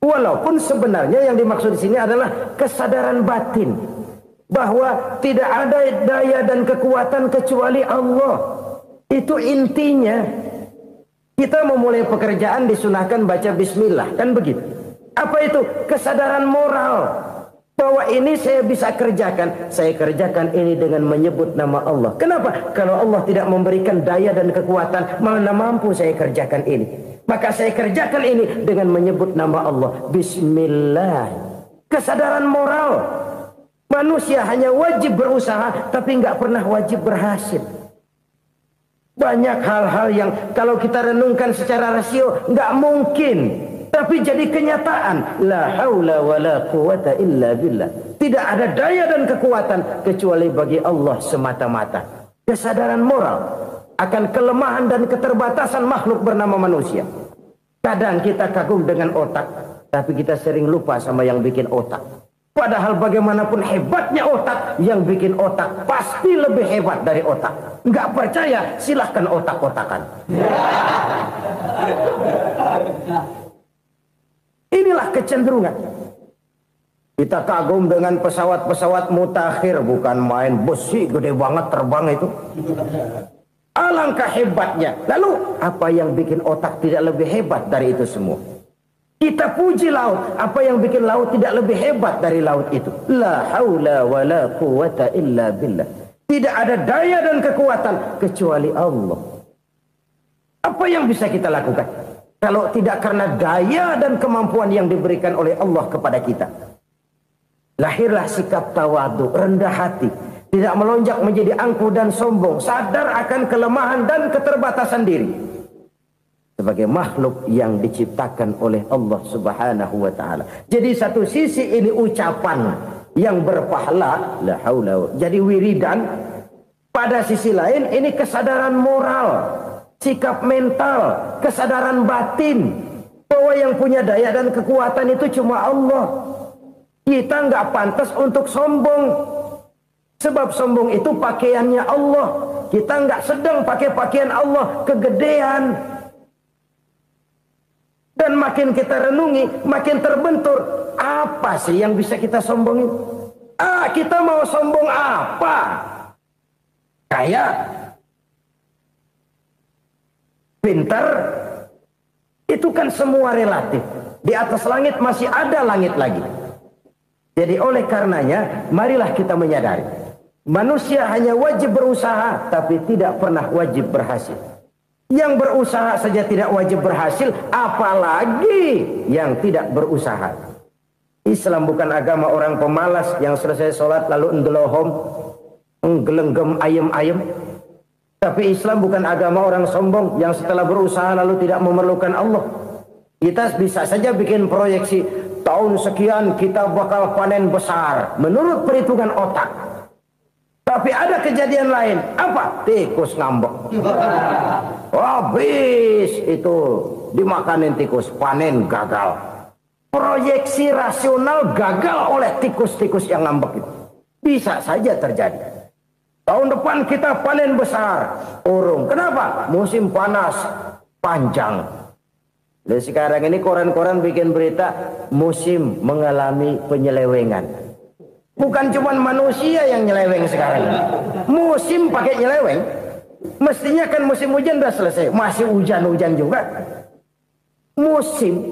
Walaupun sebenarnya yang dimaksud di sini adalah kesadaran batin bahwa tidak ada daya dan kekuatan kecuali Allah. Itu intinya. Kita memulai pekerjaan disunahkan baca bismillah, kan begitu. Apa itu? Kesadaran moral. Bahwa ini saya bisa kerjakan. Saya kerjakan ini dengan menyebut nama Allah. Kenapa? Kalau Allah tidak memberikan daya dan kekuatan, mana mampu saya kerjakan ini. Maka saya kerjakan ini dengan menyebut nama Allah. Bismillah. Kesadaran moral. Manusia hanya wajib berusaha, tapi nggak pernah wajib berhasil. Banyak hal-hal yang kalau kita renungkan secara rasio nggak mungkin, tapi jadi kenyataan. La haula wala quwata illa billah. Tidak ada daya dan kekuatan kecuali bagi Allah semata-mata. Kesadaran moral akan kelemahan dan keterbatasan makhluk bernama manusia. Kadang kita kagum dengan otak, tapi kita sering lupa sama yang bikin otak. Padahal bagaimanapun hebatnya otak, yang bikin otak pasti lebih hebat dari otak. Nggak percaya, silahkan otak-otakan. Inilah kecenderungan. Kita kagum dengan pesawat-pesawat mutakhir, bukan main, besi gede banget terbang itu. Alangkah hebatnya. Lalu apa yang bikin otak tidak lebih hebat dari itu semua? Kita puji laut, apa yang bikin laut tidak lebih hebat dari laut itu? La haula wala quwata illa billah. Tidak ada daya dan kekuatan kecuali Allah. Apa yang bisa kita lakukan kalau tidak karena daya dan kemampuan yang diberikan oleh Allah kepada kita? Lahirlah sikap tawadu, rendah hati, tidak melonjak menjadi angkuh dan sombong, sadar akan kelemahan dan keterbatasan diri. Sebagai makhluk yang diciptakan oleh Allah Subhanahu wa ta'ala. Jadi satu sisi ini ucapan yang berpahala, la haula, jadi wiridan. Pada sisi lain ini kesadaran moral, sikap mental, kesadaran batin, bahwa yang punya daya dan kekuatan itu cuma Allah. Kita nggak pantas untuk sombong, sebab sombong itu pakaiannya Allah. Kita nggak sedang pakai pakaian Allah, kegedean. Dan makin kita renungi, makin terbentur. Apa sih yang bisa kita sombongin? Kita mau sombong apa? Kaya? Pintar? Itu kan semua relatif. Di atas langit masih ada langit lagi. Jadi oleh karenanya, marilah kita menyadari. Manusia hanya wajib berusaha, tapi tidak pernah wajib berhasil. Yang berusaha saja tidak wajib berhasil, apalagi yang tidak berusaha. Islam bukan agama orang pemalas yang selesai sholat lalu endelohom, nggelenggem ayem-ayem. Tapi Islam bukan agama orang sombong yang setelah berusaha lalu tidak memerlukan Allah. Kita bisa saja bikin proyeksi, tahun sekian kita bakal panen besar menurut perhitungan otak. Tapi ada kejadian lain. Apa? Tikus ngambek. Habis itu dimakanin tikus, panen gagal. Proyeksi rasional gagal oleh tikus-tikus yang ngambek itu. Bisa saja terjadi. Tahun depan kita panen besar, urung. Kenapa? Musim panas panjang. Dan sekarang ini koran-koran bikin berita musim mengalami penyelewengan. Bukan cuma manusia yang nyeleweng sekarang. Musim pakai nyeleweng. Mestinya kan musim hujan udah selesai. Masih hujan-hujan juga. Musim.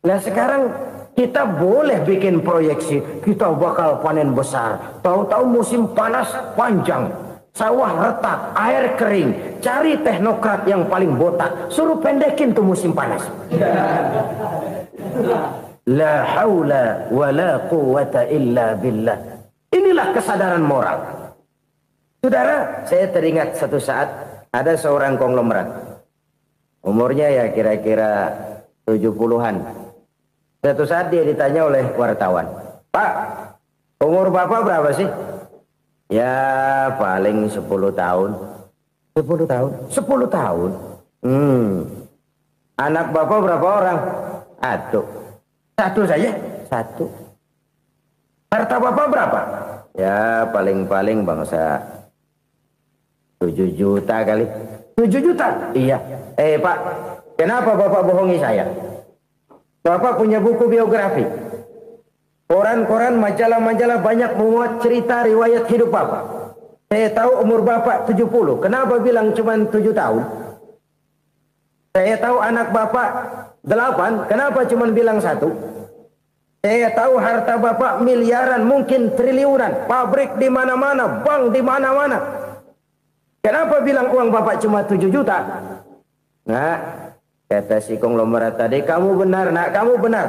Nah sekarang kita boleh bikin proyeksi. Kita bakal panen besar. Tahu-tahu musim panas panjang. Sawah retak, air kering. Cari teknokrat yang paling botak. Suruh pendekin tuh musim panas. La haula wa la quwata illa billah. Inilah kesadaran moral. Saudara, saya teringat satu saat ada seorang konglomerat. Umurnya ya kira-kira 70-an. Satu saat dia ditanya oleh wartawan, "Pak, umur Bapak berapa sih?" "Ya paling 10 tahun." 10 tahun? 10 tahun? Anak Bapak berapa orang? Satu saja? Satu. Harta Bapak berapa? Ya paling-paling bangsa 7 juta kali. 7 juta? Iya. Pak, kenapa Bapak bohongi saya? Bapak punya buku biografi. Koran-koran, majalah-majalah banyak memuat cerita riwayat hidup Bapak. Saya tahu umur Bapak 70. Kenapa bilang cuma 7 tahun? Saya tahu anak Bapak 8. Kenapa cuma bilang 1? Saya tahu harta bapak miliaran, mungkin triliunan, pabrik di mana-mana, bank di mana-mana. Kenapa bilang uang bapak cuma 7 juta? Nah, kata si konglomerat tadi, kamu benar nak, kamu benar.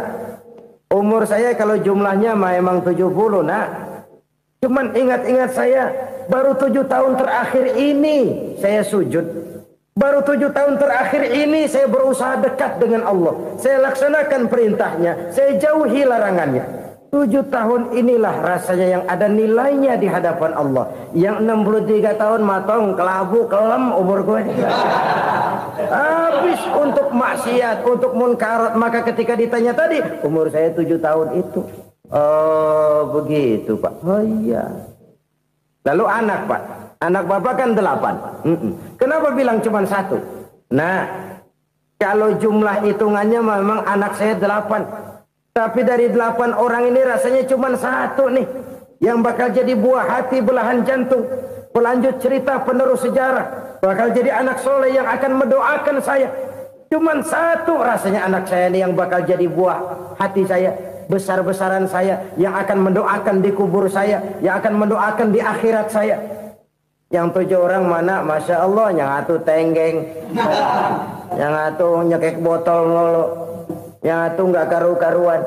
Umur saya kalau jumlahnya memang 70 nak. Cuman ingat-ingat saya, baru 7 tahun terakhir ini saya sujud. Baru 7 tahun terakhir ini saya berusaha dekat dengan Allah. Saya laksanakan perintahnya, saya jauhi larangannya. 7 tahun inilah rasanya yang ada nilainya di hadapan Allah. Yang 63 tahun matong, kelabu, kelam umur gue. Habis untuk maksiat, untuk munkarat. Maka ketika ditanya tadi, umur saya 7 tahun itu. Oh begitu Pak. Oh iya. Lalu anak Pak. Anak bapak kan 8. Kenapa bilang cuma 1? Nah, kalau jumlah hitungannya memang anak saya 8. Tapi dari 8 orang ini rasanya cuma 1 nih. Yang bakal jadi buah hati, belahan jantung. Pelanjut cerita, penerus sejarah. Bakal jadi anak soleh yang akan mendoakan saya. Cuma 1 rasanya anak saya ini yang bakal jadi buah hati saya. Besar-besaran saya. Yang akan mendoakan di kubur saya. Yang akan mendoakan di akhirat saya. Yang 7 orang mana, Masya Allah, yang atu tenggeng, yang atu nyekek botol ngolo, yang atu nggak karu-karuan.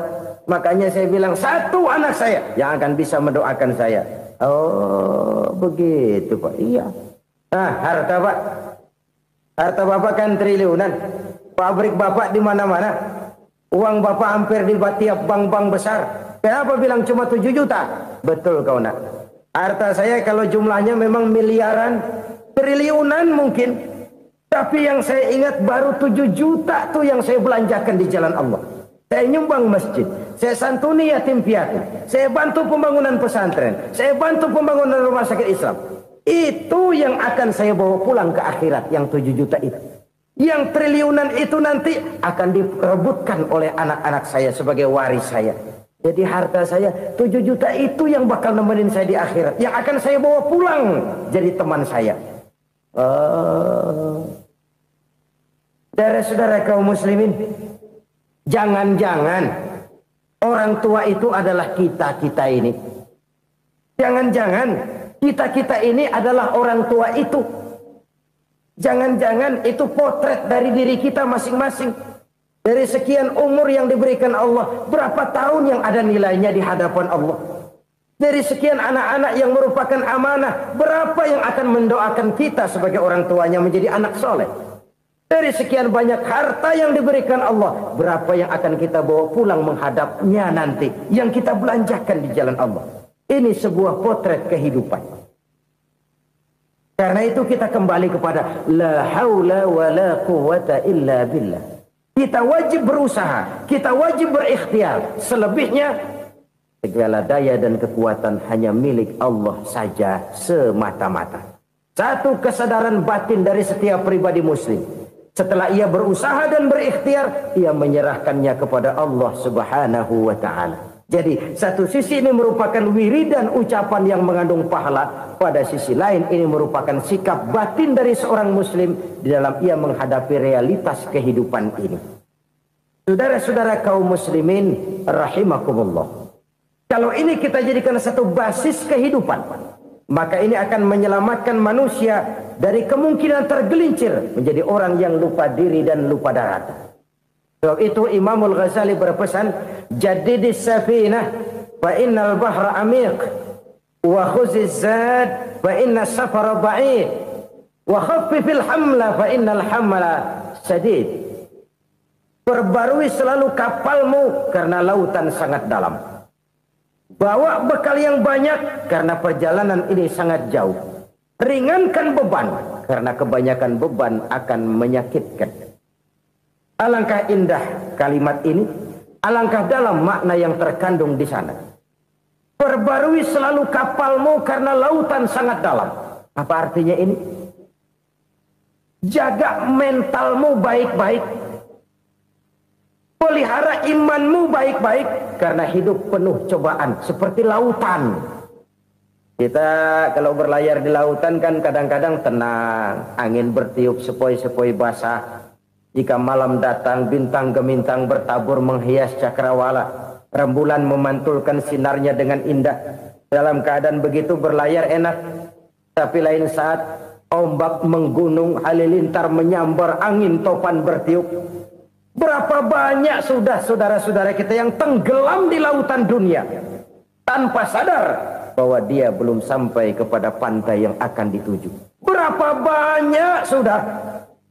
Makanya saya bilang 1 anak saya yang akan bisa mendoakan saya. Oh begitu Pak. Iya. Nah harta Pak, harta bapak kan triliunan, pabrik bapak di mana-mana, uang bapak hampir di tiap bank-bank besar. Kenapa bilang cuma 7 juta? Betul kau nak. Harta saya kalau jumlahnya memang miliaran, triliunan mungkin. Tapi yang saya ingat baru 7 juta tuh yang saya belanjakan di jalan Allah. Saya nyumbang masjid, saya santuni yatim piatu, saya bantu pembangunan pesantren, saya bantu pembangunan rumah sakit Islam. Itu yang akan saya bawa pulang ke akhirat, yang 7 juta itu. Yang triliunan itu nanti akan diperebutkan oleh anak-anak saya sebagai waris saya. Jadi harta saya 7 juta itu yang bakal nemenin saya di akhirat. Yang akan saya bawa pulang jadi teman saya. Saudara-saudara kaum muslimin, jangan-jangan orang tua itu adalah kita-kita ini. Jangan-jangan kita-kita ini adalah orang tua itu. Jangan-jangan itu potret dari diri kita masing-masing. Dari sekian umur yang diberikan Allah, berapa tahun yang ada nilainya di hadapan Allah? Dari sekian anak-anak yang merupakan amanah, berapa yang akan mendoakan kita sebagai orang tuanya menjadi anak soleh? Dari sekian banyak harta yang diberikan Allah, berapa yang akan kita bawa pulang menghadapnya nanti, yang kita belanjakan di jalan Allah? Ini sebuah potret kehidupan. Karena itu kita kembali kepada la haula wa la quwwata illa billah. Kita wajib berusaha, kita wajib berikhtiar. Selebihnya, segala daya dan kekuatan hanya milik Allah saja semata-mata. Satu kesadaran batin dari setiap pribadi muslim. Setelah ia berusaha dan berikhtiar, ia menyerahkannya kepada Allah Subhanahu wa ta'ala. Jadi, satu sisi ini merupakan wiridan ucapan yang mengandung pahala. Pada sisi lain, ini merupakan sikap batin dari seorang muslim di dalam ia menghadapi realitas kehidupan ini. Saudara-saudara kaum muslimin, rahimakumullah. Kalau ini kita jadikan satu basis kehidupan, maka ini akan menyelamatkan manusia dari kemungkinan tergelincir menjadi orang yang lupa diri dan lupa darat. Sebab itu Imamul Ghazali berpesan, jadidis safinah fa innal bahra amiq wa khuziz zad fa inna safara ba'id wa khaffifil hamla fa innal hamla sadid. Perbarui selalu kapalmu karena lautan sangat dalam. Bawa bekal yang banyak karena perjalanan ini sangat jauh. Ringankan beban karena kebanyakan beban akan menyakitkan. Alangkah indah kalimat ini, alangkah dalam makna yang terkandung di sana. Perbarui selalu kapalmu karena lautan sangat dalam. Apa artinya ini? Jaga mentalmu baik-baik. Pelihara imanmu baik-baik karena hidup penuh cobaan seperti lautan. Kita kalau berlayar di lautan kan kadang-kadang tenang, angin bertiup sepoi-sepoi basah. Jika malam datang bintang gemintang bertabur menghias cakrawala. Rembulan memantulkan sinarnya dengan indah. Dalam keadaan begitu berlayar enak. Tapi lain saat ombak menggunung, halilintar menyambar, angin topan bertiup. Berapa banyak sudah saudara-saudara kita yang tenggelam di lautan dunia tanpa sadar bahwa dia belum sampai kepada pantai yang akan dituju. Berapa banyak sudah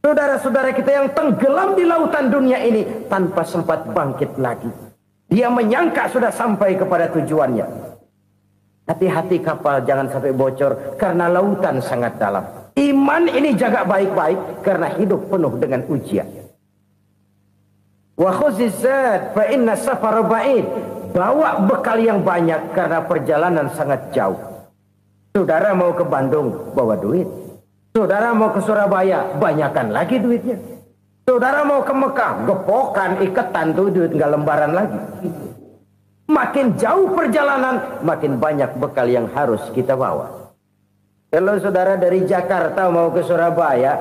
saudara-saudara kita yang tenggelam di lautan dunia ini tanpa sempat bangkit lagi. Dia menyangka sudah sampai kepada tujuannya. Hati-hati kapal jangan sampai bocor karena lautan sangat dalam. Iman ini jaga baik-baik karena hidup penuh dengan ujian. Wa khuzizat fa inna safar ba'id. Bawa bekal yang banyak karena perjalanan sangat jauh. Saudara mau ke Bandung, bawa duit. Saudara mau ke Surabaya, banyakan lagi duitnya. Saudara mau ke Mekah, gepokan, iketan tuh duit nggak lembaran lagi. Makin jauh perjalanan, makin banyak bekal yang harus kita bawa. Kalau saudara dari Jakarta mau ke Surabaya,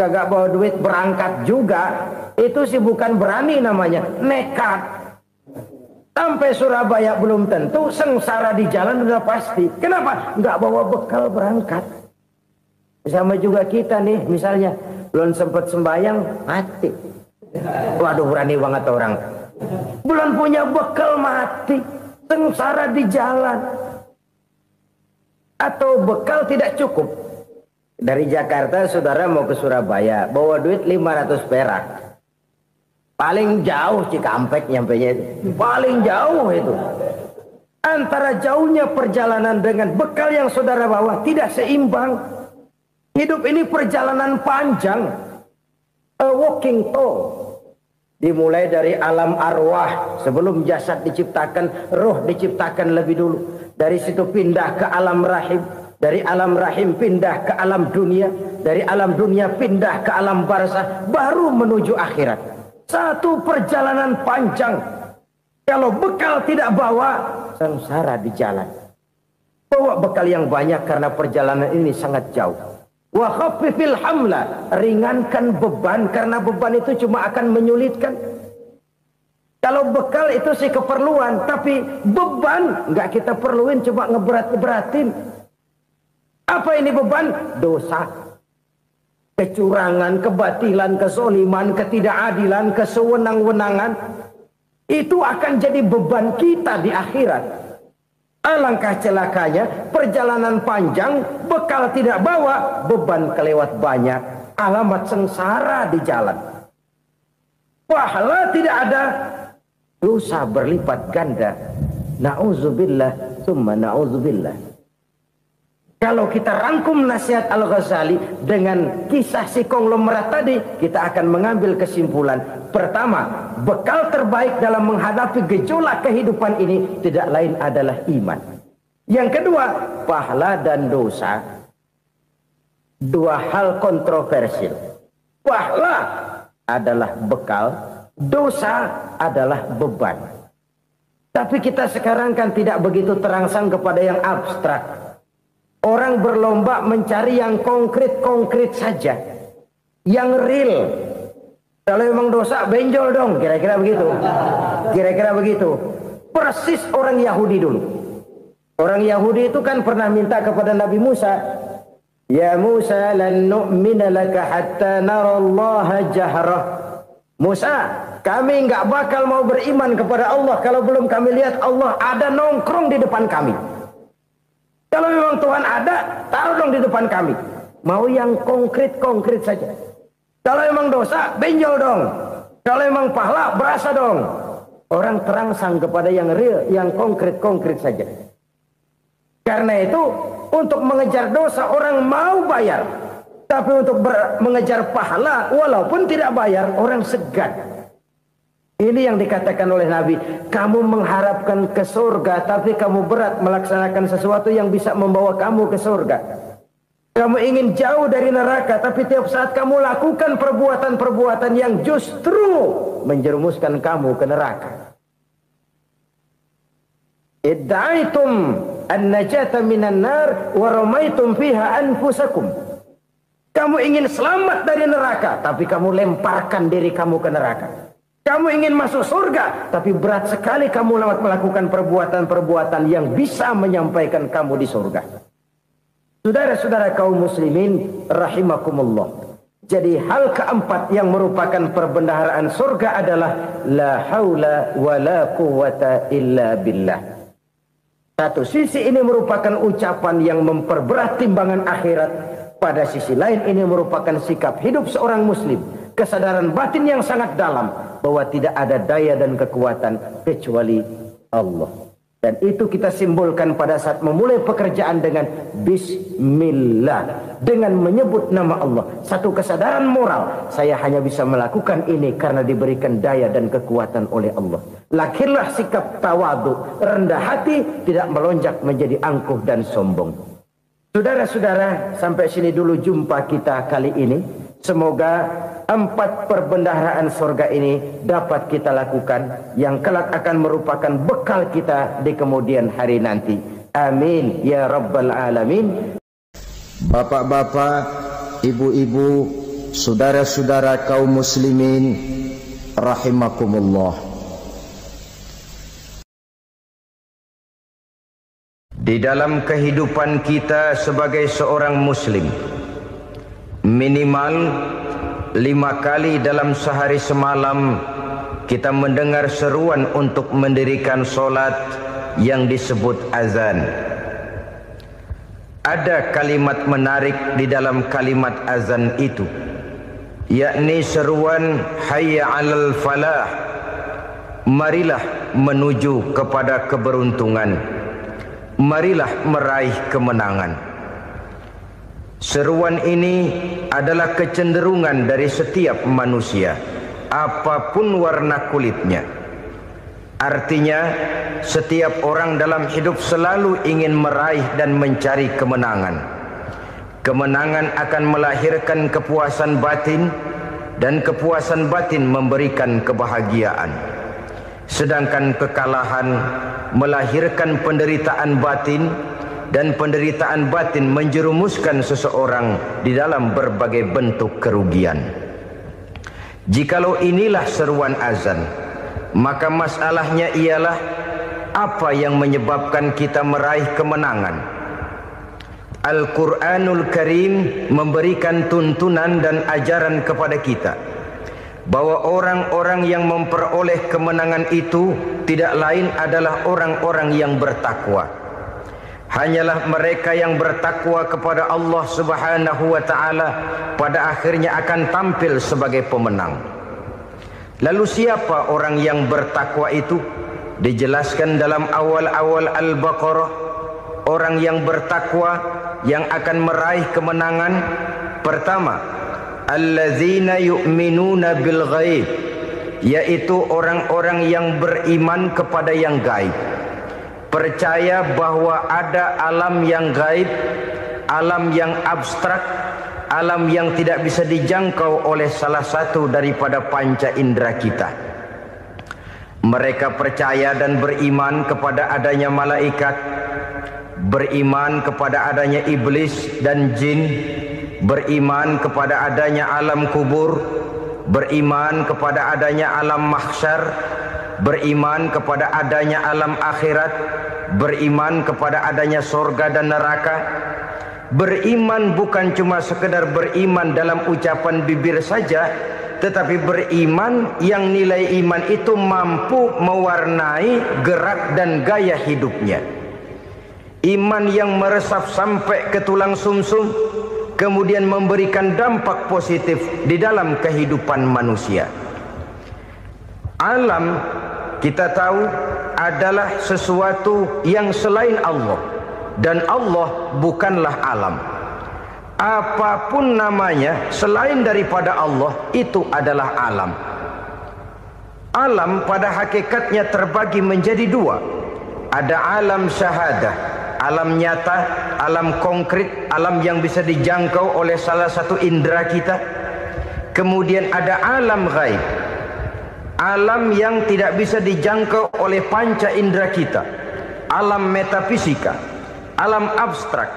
kagak bawa duit berangkat juga, itu sih bukan berani namanya, nekat. Sampai Surabaya belum tentu, sengsara di jalan udah pasti. Kenapa? Nggak bawa bekal berangkat. Sama juga kita nih, misalnya belum sempat sembahyang, mati. Waduh, berani banget orang. Belum punya bekal, mati. Sengsara di jalan. Atau bekal tidak cukup. Dari Jakarta saudara mau ke Surabaya, bawa duit 500 perak. Paling jauh Cikampek nyampenya itu. Paling jauh itu. Antara jauhnya perjalanan dengan bekal yang saudara bawa tidak seimbang. Hidup ini perjalanan panjang. A walking tour. Dimulai dari alam arwah. Sebelum jasad diciptakan, roh diciptakan lebih dulu. Dari situ pindah ke alam rahim. Dari alam rahim pindah ke alam dunia. Dari alam dunia pindah ke alam barzah. Baru menuju akhirat. Satu perjalanan panjang. Kalau bekal tidak bawa, sengsara di jalan. Bawa bekal yang banyak karena perjalanan ini sangat jauh. Wa khaffifil hamla, ringankan beban karena beban itu cuma akan menyulitkan. Kalau bekal itu sih keperluan, tapi beban nggak kita perluin, cuma ngeberat-beratin. Apa ini beban? Dosa, kecurangan, kebatilan, kezoliman, ketidakadilan, kesewenang-wenangan. Itu akan jadi beban kita di akhirat. Alangkah celakanya, perjalanan panjang, bekal tidak bawa, beban kelewat banyak, alamat sengsara di jalan. Pahala tidak ada, dosa berlipat ganda. Na'udzubillah, summa na'udzubillah. Kalau kita rangkum nasihat Al-Ghazali dengan kisah si konglomerat tadi, kita akan mengambil kesimpulan. Pertama, bekal terbaik dalam menghadapi gejolak kehidupan ini tidak lain adalah iman. Yang kedua, pahala dan dosa. Dua hal kontroversial. Pahala adalah bekal, dosa adalah beban. Tapi kita sekarang kan tidak begitu terangsang kepada yang abstrak. Orang berlomba mencari yang konkret-konkret saja. Yang real. Kalau memang dosa, benjol dong. Kira-kira begitu. Kira-kira begitu. Persis orang Yahudi dulu. Orang Yahudi itu kan pernah minta kepada Nabi Musa. Ya Musa, lan nu'mina laka hatta narallaha jahrah. Musa, kami nggak bakal mau beriman kepada Allah kalau belum kami lihat Allah ada nongkrong di depan kami. Kalau memang Tuhan ada, taruh dong di depan kami. Mau yang konkret-konkret saja. Kalau memang dosa, benjol dong. Kalau memang pahala, berasa dong. Orang terangsang kepada yang real, yang konkret-konkret saja. Karena itu, untuk mengejar dosa, orang mau bayar. Tapi untuk mengejar pahala, walaupun tidak bayar, orang segan. Ini yang dikatakan oleh Nabi, kamu mengharapkan ke surga, tapi kamu berat melaksanakan sesuatu yang bisa membawa kamu ke surga. Kamu ingin jauh dari neraka, tapi tiap saat kamu lakukan perbuatan-perbuatan yang justru menjerumuskan kamu ke neraka. Idda'aitum an-najata minan nar wa ramaitum fiha anfusakum. Kamu ingin selamat dari neraka, tapi kamu lemparkan diri kamu ke neraka. Kamu ingin masuk surga, tapi berat sekali kamu melakukan perbuatan-perbuatan yang bisa menyampaikan kamu di surga. Saudara-saudara kaum muslimin rahimakumullah. Jadi hal keempat yang merupakan perbendaharaan surga adalah la haula wa la quwwata illa billah. Satu sisi ini merupakan ucapan yang memperberat timbangan akhirat. Pada sisi lain ini merupakan sikap hidup seorang muslim. Kesadaran batin yang sangat dalam bahwa tidak ada daya dan kekuatan kecuali Allah. Dan itu kita simbolkan pada saat memulai pekerjaan dengan Bismillah. Dengan menyebut nama Allah. Satu kesadaran moral. Saya hanya bisa melakukan ini karena diberikan daya dan kekuatan oleh Allah. Lahirlah sikap tawadu, rendah hati, tidak melonjak menjadi angkuh dan sombong. Saudara-saudara, sampai sini dulu jumpa kita kali ini. Semoga 4 perbendaharaan surga ini dapat kita lakukan, yang kelak akan merupakan bekal kita di kemudian hari nanti. Amin ya rabbal alamin. Bapak-bapak, ibu-ibu, saudara-saudara kaum muslimin rahimakumullah. Di dalam kehidupan kita sebagai seorang muslim, minimal 5 kali dalam sehari semalam kita mendengar seruan untuk mendirikan solat yang disebut azan. Ada kalimat menarik di dalam kalimat azan itu, yakni seruan hayya 'alal falah, marilah menuju kepada keberuntungan, marilah meraih kemenangan. Seruan ini adalah kecenderungan dari setiap manusia, apapun warna kulitnya. Artinya, setiap orang dalam hidup selalu ingin meraih dan mencari kemenangan. Kemenangan akan melahirkan kepuasan batin, dan kepuasan batin memberikan kebahagiaan. Sedangkan kekalahan melahirkan penderitaan batin, dan penderitaan batin menjerumuskan seseorang di dalam berbagai bentuk kerugian. Jikalau inilah seruan azan, maka masalahnya ialah apa yang menyebabkan kita meraih kemenangan. Al-Quranul Karim memberikan tuntunan dan ajaran kepada kita bahwa orang-orang yang memperoleh kemenangan itu tidak lain adalah orang-orang yang bertakwa. Hanyalah mereka yang bertakwa kepada Allah Subhanahu wa ta'ala pada akhirnya akan tampil sebagai pemenang. Lalu siapa orang yang bertakwa itu? Dijelaskan dalam awal-awal Al-Baqarah, orang yang bertakwa yang akan meraih kemenangan. Pertama, allazina yu'minuna bil ghaib, yaitu orang-orang yang beriman kepada yang gaib. Percaya bahwa ada alam yang gaib, alam yang abstrak, alam yang tidak bisa dijangkau oleh salah satu daripada panca indera kita. Mereka percaya dan beriman kepada adanya malaikat, beriman kepada adanya iblis dan jin, beriman kepada adanya alam kubur, beriman kepada adanya alam mahsyar, beriman kepada adanya alam akhirat, beriman kepada adanya surga dan neraka. Beriman bukan cuma sekedar beriman dalam ucapan bibir saja, tetapi beriman yang nilai iman itu mampu mewarnai gerak dan gaya hidupnya. Iman yang meresap sampai ke tulang sumsum, kemudian memberikan dampak positif di dalam kehidupan manusia. Alam, kita tahu, adalah sesuatu yang selain Allah, dan Allah bukanlah alam. Apapun namanya selain daripada Allah, itu adalah alam. Alam pada hakikatnya terbagi menjadi 2. Ada alam syahadah, alam nyata, alam konkret, alam yang bisa dijangkau oleh salah satu indera kita. Kemudian ada alam ghaib, alam yang tidak bisa dijangkau oleh panca indera kita, alam metafisika, alam abstrak,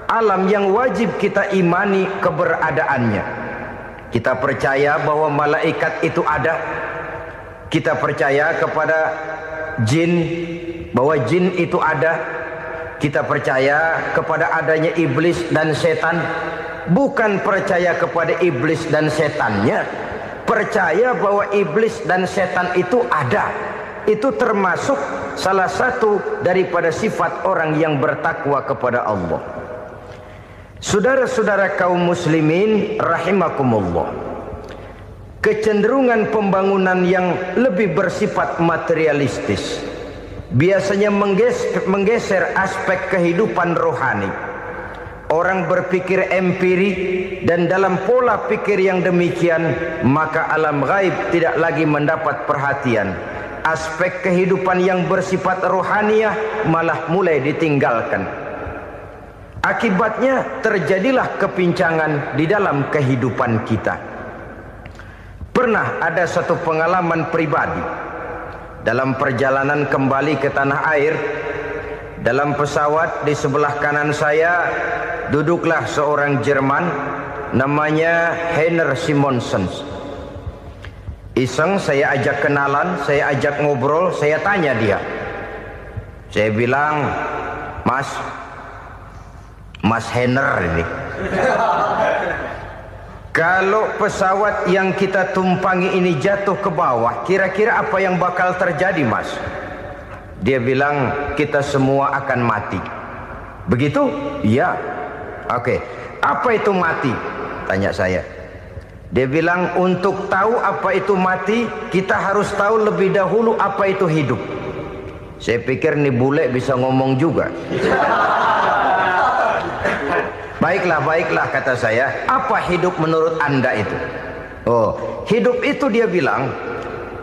alam yang wajib kita imani keberadaannya. Kita percaya bahwa malaikat itu ada, Kita percaya kepada jin, bahwa jin itu ada. Kita percaya kepada adanya iblis dan setan. Bukan percaya kepada iblis dan setannya, percaya bahwa iblis dan setan itu ada. Itu termasuk salah satu daripada sifat orang yang bertakwa kepada Allah. Saudara-saudara kaum muslimin rahimakumullah, kecenderungan pembangunan yang lebih bersifat materialistis biasanya menggeser aspek kehidupan rohani. Orang berpikir empiri, dan dalam pola pikir yang demikian maka alam gaib tidak lagi mendapat perhatian. Aspek kehidupan yang bersifat rohaniah malah mulai ditinggalkan. Akibatnya terjadilah kepincangan di dalam kehidupan kita. Pernah ada satu pengalaman pribadi dalam perjalanan kembali ke tanah air. Dalam pesawat di sebelah kanan saya duduklah seorang Jerman namanya Heiner Simonsen. Iseng saya ajak kenalan, saya ajak ngobrol, saya tanya dia. Saya bilang, Mas Heiner ini, kalau pesawat yang kita tumpangi ini jatuh ke bawah, kira-kira apa yang bakal terjadi, Mas? Dia bilang, kita semua akan mati. Begitu? Iya. Oke. Apa itu mati? Tanya saya. Dia bilang, untuk tahu apa itu mati, kita harus tahu lebih dahulu apa itu hidup. Saya pikir nih bule bisa ngomong juga. Baiklah kata saya. Apa hidup menurut Anda itu? Oh, hidup itu dia bilang,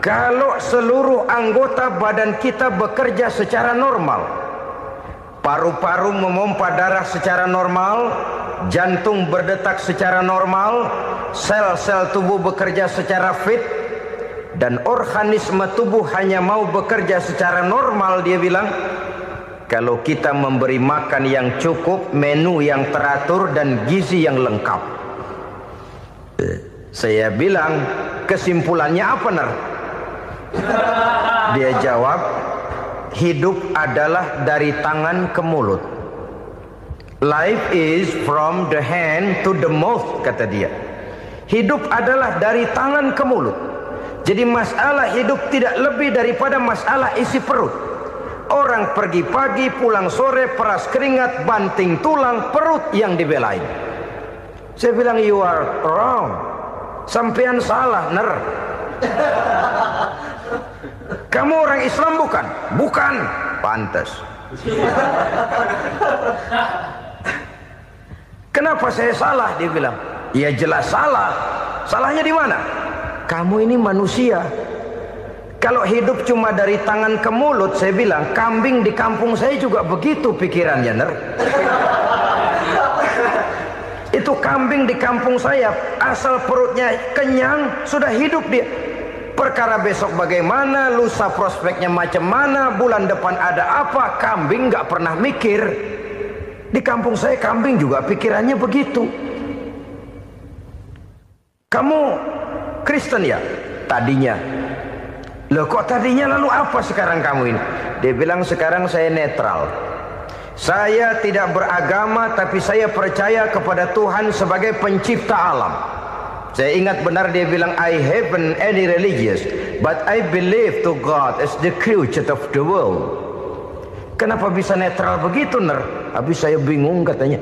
kalau seluruh anggota badan kita bekerja secara normal, paru-paru memompa darah secara normal, jantung berdetak secara normal, sel-sel tubuh bekerja secara fit, dan organisme tubuh hanya mau bekerja secara normal, dia bilang, kalau kita memberi makan yang cukup, menu yang teratur, dan gizi yang lengkap. Saya bilang, kesimpulannya apa, Ner? Dia jawab, hidup adalah dari tangan ke mulut. Life is from the hand to the mouth, kata dia. Hidup adalah dari tangan ke mulut. Jadi masalah hidup tidak lebih daripada masalah isi perut. Orang pergi pagi, pulang sore, peras keringat, banting tulang, perut yang dibelain. Saya bilang, you are wrong. Sampean salah, Ner. Kamu orang Islam bukan? Bukan. Pantas. Kenapa saya salah? Dia bilang. Ya jelas salah. Salahnya di mana? Kamu ini manusia. Kalau hidup cuma dari tangan ke mulut, saya bilang, kambing di kampung saya juga begitu pikirannya, Ner. Itu kambing di kampung saya, asal perutnya kenyang, sudah hidup dia. Perkara besok bagaimana, lusa prospeknya macam mana, bulan depan ada apa, kambing nggak pernah mikir. Di kampung saya kambing juga pikirannya begitu. Kamu Kristen ya? Tadinya. Loh kok tadinya, lalu apa sekarang kamu ini? Dia bilang, sekarang saya netral. Saya tidak beragama, tapi saya percaya kepada Tuhan sebagai pencipta alam. Saya ingat benar dia bilang, I haven't any religious, but I believe to God as the creator of the world. Kenapa bisa netral begitu, Ner? Habis saya bingung katanya.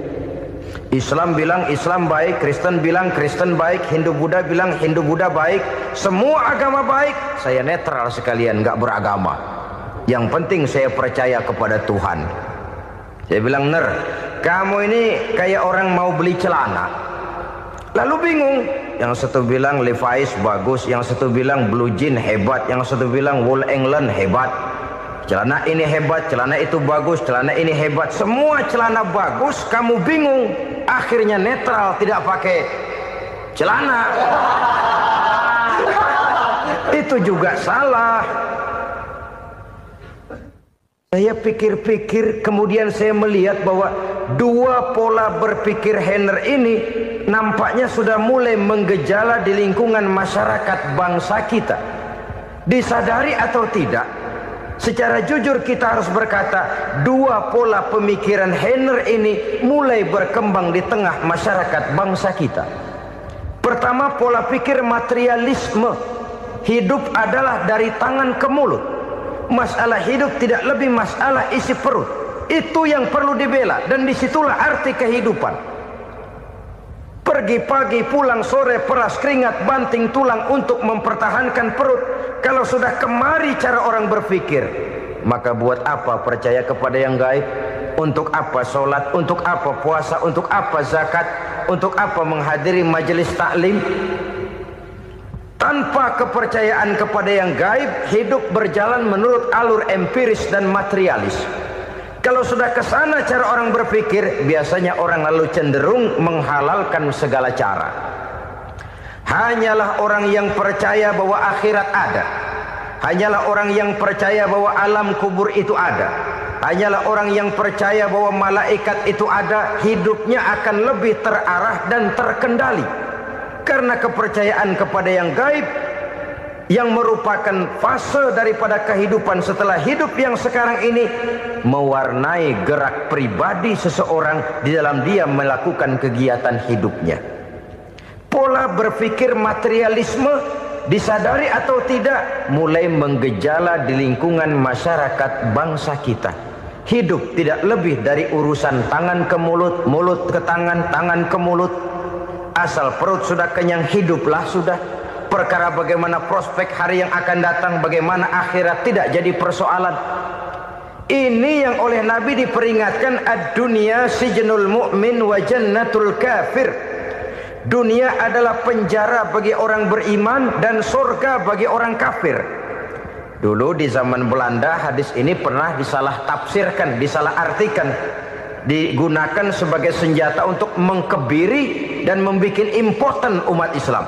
Islam bilang Islam baik, Kristen bilang Kristen baik, Hindu Buddha bilang Hindu Buddha baik, semua agama baik. Saya netral sekalian, nggak beragama. Yang penting saya percaya kepada Tuhan. Saya bilang, Ner, kamu ini kayak orang mau beli celana, lalu bingung. Yang satu bilang Levi's bagus, yang satu bilang Blue Jean hebat, yang satu bilang Wool England hebat. Celana ini hebat, celana itu bagus, celana ini hebat. Semua celana bagus, kamu bingung. Akhirnya netral, tidak pakai celana. Itu juga salah. Saya pikir-pikir, kemudian saya melihat bahwa dua pola berpikir Heiner ini nampaknya sudah mulai menggejala di lingkungan masyarakat bangsa kita. Disadari atau tidak, secara jujur kita harus berkata, dua pola pemikiran Heiner ini mulai berkembang di tengah masyarakat bangsa kita. Pertama, pola pikir materialisme. Hidup adalah dari tangan ke mulut. Masalah hidup tidak lebih masalah isi perut. Itu yang perlu dibela, dan disitulah arti kehidupan. Pergi pagi, pulang sore, peras keringat, banting tulang untuk mempertahankan perut. Kalau sudah kemari cara orang berpikir, maka buat apa percaya kepada yang gaib? Untuk apa sholat? Untuk apa puasa? Untuk apa zakat? Untuk apa menghadiri majelis taklim? Tanpa kepercayaan kepada yang gaib, hidup berjalan menurut alur empiris dan materialis. Kalau sudah ke sana cara orang berpikir, biasanya orang lalu cenderung menghalalkan segala cara. Hanyalah orang yang percaya bahwa akhirat ada. Hanyalah orang yang percaya bahwa alam kubur itu ada. Hanyalah orang yang percaya bahwa malaikat itu ada, hidupnya akan lebih terarah dan terkendali. Karena kepercayaan kepada yang gaib, yang merupakan fase daripada kehidupan setelah hidup yang sekarang ini, mewarnai gerak pribadi seseorang di dalam dia melakukan kegiatan hidupnya. Pola berpikir materialisme, disadari atau tidak, mulai menggejala di lingkungan masyarakat bangsa kita. Hidup tidak lebih dari urusan tangan ke mulut, mulut ke tangan, tangan ke mulut. Asal perut sudah kenyang, hiduplah sudah. Perkara bagaimana prospek hari yang akan datang, bagaimana akhirat, tidak jadi persoalan. Ini yang oleh Nabi diperingatkan, ad-dunya sijnul mu'min wa jannatul kafir. Dunia adalah penjara bagi orang beriman dan surga bagi orang kafir. Dulu di zaman Belanda hadis ini pernah disalah tafsirkan, disalah artikan, digunakan sebagai senjata untuk mengkebiri dan membuat impoten umat Islam.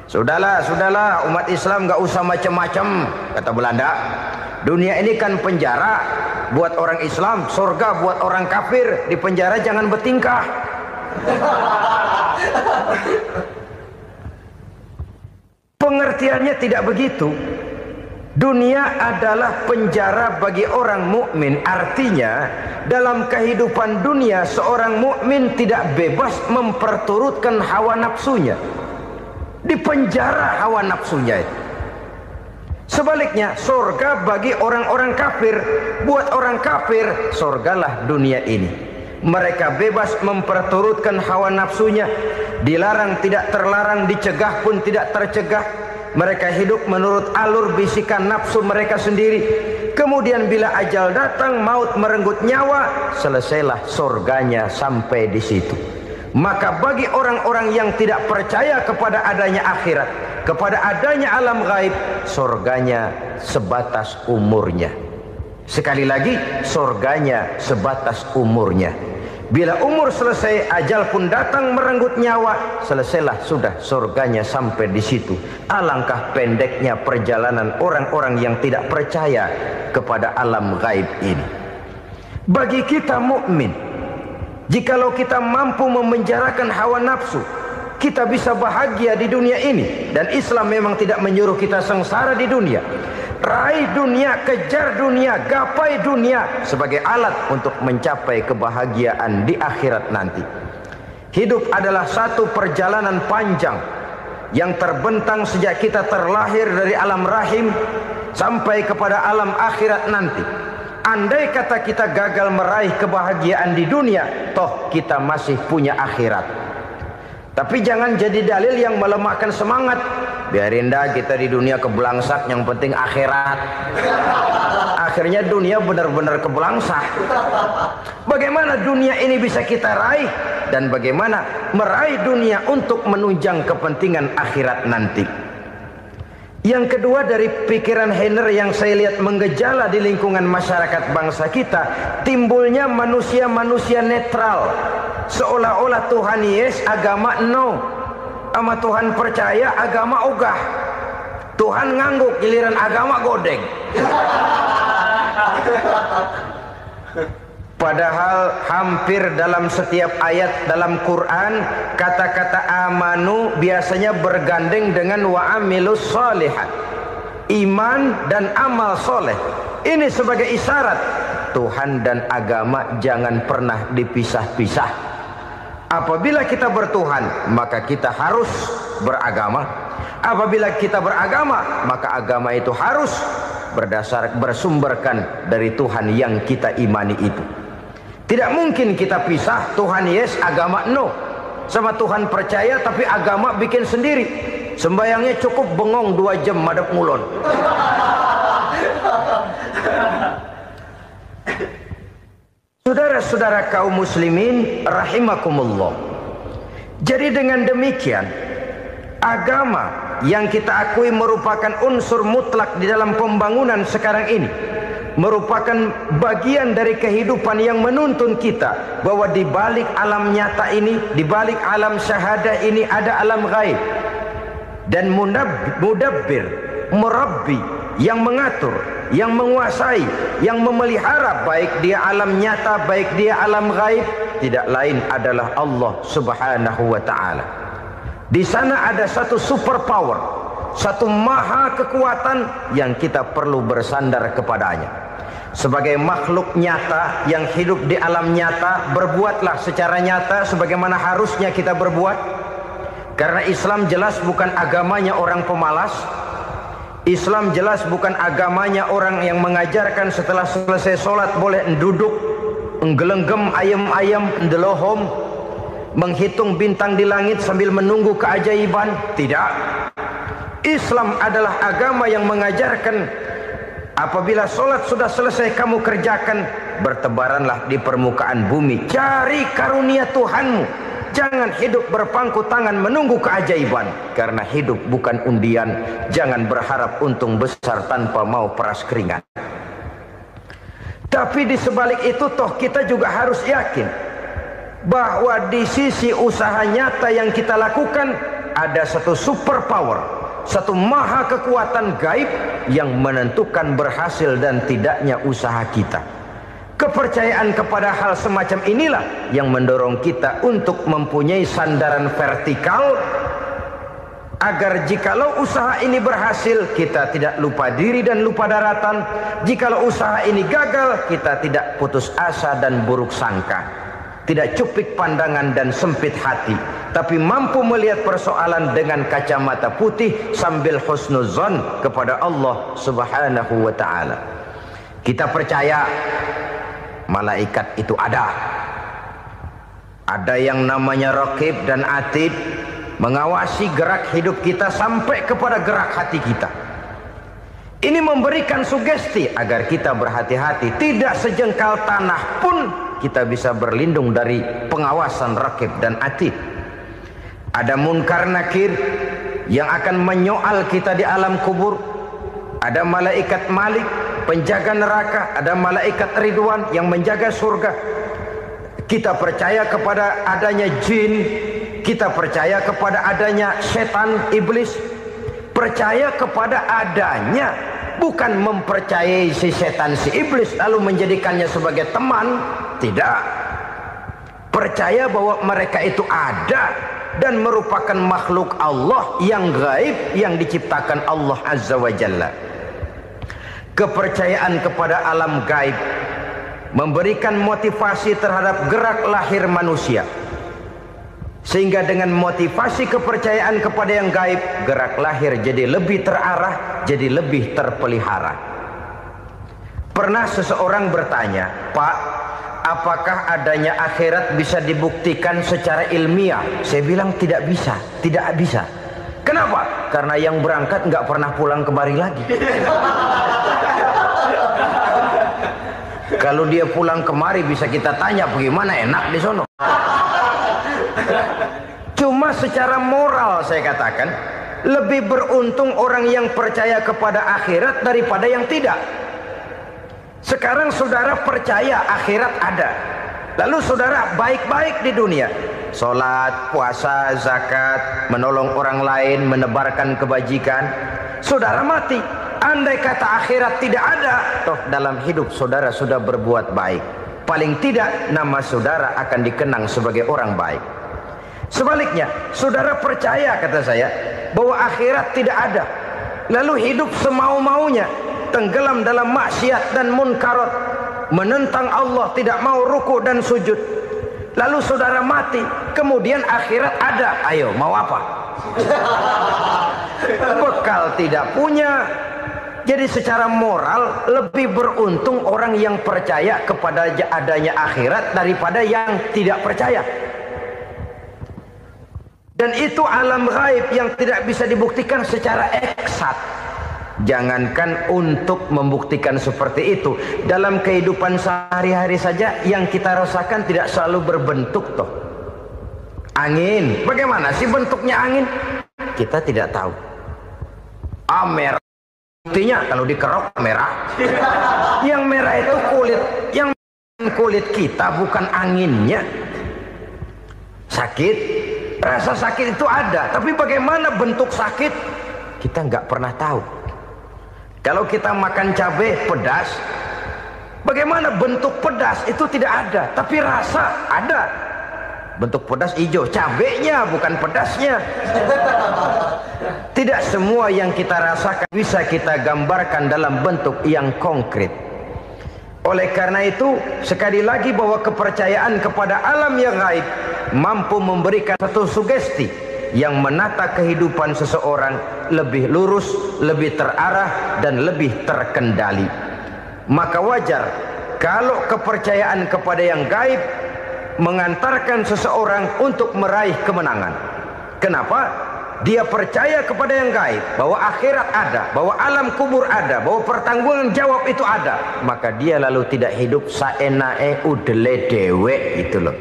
Sudahlah umat Islam gak usah macam-macam, kata Belanda. Dunia ini kan penjara buat orang Islam, surga buat orang kafir. Di penjara jangan bertingkah. Pengertiannya tidak begitu. Dunia adalah penjara bagi orang mukmin. Artinya dalam kehidupan dunia seorang mukmin tidak bebas memperturutkan hawa nafsunya. Di penjara hawa nafsunya itu. Sebaliknya surga bagi orang-orang kafir. Buat orang kafir, surgalah dunia ini. Mereka bebas memperturutkan hawa nafsunya. Dilarang tidak terlarang, dicegah pun tidak tercegah. Mereka hidup menurut alur bisikan nafsu mereka sendiri. Kemudian bila ajal datang, maut merenggut nyawa, selesailah surganya sampai di situ. Maka bagi orang-orang yang tidak percaya kepada adanya akhirat, kepada adanya alam gaib, surganya sebatas umurnya. Sekali lagi, surganya sebatas umurnya. Bila umur selesai, ajal pun datang merenggut nyawa, selesailah sudah surganya sampai di situ. Alangkah pendeknya perjalanan orang-orang yang tidak percaya kepada alam gaib ini. Bagi kita mukmin, jikalau kita mampu memenjarakan hawa nafsu, kita bisa bahagia di dunia ini. Dan Islam memang tidak menyuruh kita sengsara di dunia. Raih dunia, kejar dunia, gapai dunia sebagai alat untuk mencapai kebahagiaan di akhirat nanti. Hidup adalah satu perjalanan panjang yang terbentang sejak kita terlahir dari alam rahim sampai kepada alam akhirat nanti. Andai kata kita gagal meraih kebahagiaan di dunia, toh kita masih punya akhirat. Tapi jangan jadi dalil yang melemahkan semangat. Biarin dah kita di dunia kebelangsak, yang penting akhirat. Akhirnya dunia benar-benar kebelangsak. Bagaimana dunia ini bisa kita raih, dan bagaimana meraih dunia untuk menunjang kepentingan akhirat nanti. Yang kedua dari pikiran Heiner yang saya lihat menggejala di lingkungan masyarakat bangsa kita, timbulnya manusia-manusia netral. Seolah-olah Tuhan yes, agama no. Sama Tuhan percaya, agama ogah. Tuhan ngangguk, giliran agama godeng. Padahal hampir dalam setiap ayat dalam Quran, kata-kata amanu biasanya bergandeng dengan wa amilus shalihat. iman dan amal soleh. Ini sebagai isyarat Tuhan dan agama jangan pernah dipisah-pisah. Apabila kita bertuhan, maka kita harus beragama. Apabila kita beragama, maka agama itu harus bersumberkan dari Tuhan yang kita imani itu. Tidak mungkin kita pisah, Tuhan yes, agama no. Sama Tuhan percaya tapi agama bikin sendiri. Sembayangnya cukup bengong 2 jam madep ngulon. Saudara-saudara kaum muslimin rahimakumullah. Jadi dengan demikian, agama yang kita akui merupakan unsur mutlak di dalam pembangunan sekarang ini, merupakan bagian dari kehidupan yang menuntun kita bahwa di balik alam nyata ini, di balik alam syahadah ini ada alam gaib. Dan mudabbir, murabbi, yang mengatur, yang menguasai, yang memelihara baik dia alam nyata, baik dia alam gaib, tidak lain adalah Allah Subhanahu wa taala. Di sana ada satu super power, satu maha kekuatan yang kita perlu bersandar kepadanya. Sebagai makhluk nyata yang hidup di alam nyata, berbuatlah secara nyata sebagaimana harusnya kita berbuat. Karena Islam jelas bukan agamanya orang pemalas. Islam jelas bukan agamanya orang yang mengajarkan setelah selesai sholat boleh duduk, nggelenggem ayam-ayam, ndelohom, menghitung bintang di langit sambil menunggu keajaiban. Tidak. Islam adalah agama yang mengajarkan apabila sholat sudah selesai kamu kerjakan, bertebaranlah di permukaan bumi, cari karunia Tuhanmu. Jangan hidup berpangku tangan menunggu keajaiban. Karena hidup bukan undian. Jangan berharap untung besar tanpa mau peras keringat. Tapi di sebalik itu toh kita juga harus yakin bahwa di sisi usaha nyata yang kita lakukan ada satu super power, satu maha kekuatan gaib yang menentukan berhasil dan tidaknya usaha kita. Kepercayaan kepada hal semacam inilah yang mendorong kita untuk mempunyai sandaran vertikal, agar jikalau usaha ini berhasil, kita tidak lupa diri dan lupa daratan. Jikalau usaha ini gagal, kita tidak putus asa dan buruk sangka, tidak cupik pandangan dan sempit hati, tapi mampu melihat persoalan dengan kacamata putih sambil husnuzon kepada Allah Subhanahu wa ta'ala. Kita percaya malaikat itu ada. Ada yang namanya raqib dan atid, mengawasi gerak hidup kita sampai kepada gerak hati kita. Ini memberikan sugesti agar kita berhati-hati. Tidak sejengkal tanah pun kita bisa berlindung dari pengawasan raqib dan atid. Ada munkar nakir yang akan menyoal kita di alam kubur. Ada malaikat Malik, penjaga neraka. Ada malaikat Ridwan yang menjaga surga. Kita percaya kepada adanya jin, kita percaya kepada adanya setan, iblis. Percaya kepada adanya, bukan mempercayai si setan, si iblis lalu menjadikannya sebagai teman. Tidak. Percaya bahwa mereka itu ada dan merupakan makhluk Allah yang gaib, yang diciptakan Allah Azza wa Jalla. Kepercayaan kepada alam gaib memberikan motivasi terhadap gerak lahir manusia, sehingga dengan motivasi kepercayaan kepada yang gaib, gerak lahir jadi lebih terarah, jadi lebih terpelihara. Pernah seseorang bertanya, "Pak, apakah adanya akhirat bisa dibuktikan secara ilmiah?" Saya bilang tidak bisa, tidak bisa. Kenapa? Karena yang berangkat nggak pernah pulang kembali lagi. Kalau dia pulang kemari bisa kita tanya bagaimana enak di sono. Cuma secara moral saya katakan, lebih beruntung orang yang percaya kepada akhirat daripada yang tidak. Sekarang saudara percaya akhirat ada, lalu saudara baik-baik di dunia, sholat, puasa, zakat, menolong orang lain, menebarkan kebajikan. Saudara mati. Andai kata akhirat tidak ada, toh dalam hidup saudara sudah berbuat baik. Paling tidak nama saudara akan dikenang sebagai orang baik. Sebaliknya, saudara percaya, kata saya, bahwa akhirat tidak ada, lalu hidup semau-maunya, tenggelam dalam maksiat dan munkarat, menentang Allah, tidak mau ruku dan sujud. Lalu saudara mati, kemudian akhirat ada, ayo mau apa? Bekal tidak punya. Jadi secara moral lebih beruntung orang yang percaya kepada adanya akhirat daripada yang tidak percaya. Dan itu alam gaib yang tidak bisa dibuktikan secara eksat. Jangankan untuk membuktikan seperti itu, dalam kehidupan sehari-hari saja yang kita rasakan tidak selalu berbentuk toh. Angin, bagaimana sih bentuknya angin? Kita tidak tahu. Merah, buktinya kalau dikerok merah. Yang merah itu kulit, yang kulit kita bukan anginnya. Sakit, rasa sakit itu ada, tapi bagaimana bentuk sakit? Kita nggak pernah tahu. Kalau kita makan cabai pedas, bagaimana bentuk pedas itu tidak ada, tapi rasa ada. Bentuk pedas hijau, cabainya bukan pedasnya. Tidak semua yang kita rasakan bisa kita gambarkan dalam bentuk yang konkret. Oleh karena itu, sekali lagi bahwa kepercayaan kepada alam yang gaib mampu memberikan satu sugesti yang menata kehidupan seseorang lebih lurus, lebih terarah, dan lebih terkendali. Maka wajar kalau kepercayaan kepada yang gaib mengantarkan seseorang untuk meraih kemenangan. Kenapa? Dia percaya kepada yang gaib, bahwa akhirat ada, bahwa alam kubur ada, bahwa pertanggungan jawab itu ada. Maka dia lalu tidak hidup saenae udele dewe, itu loh.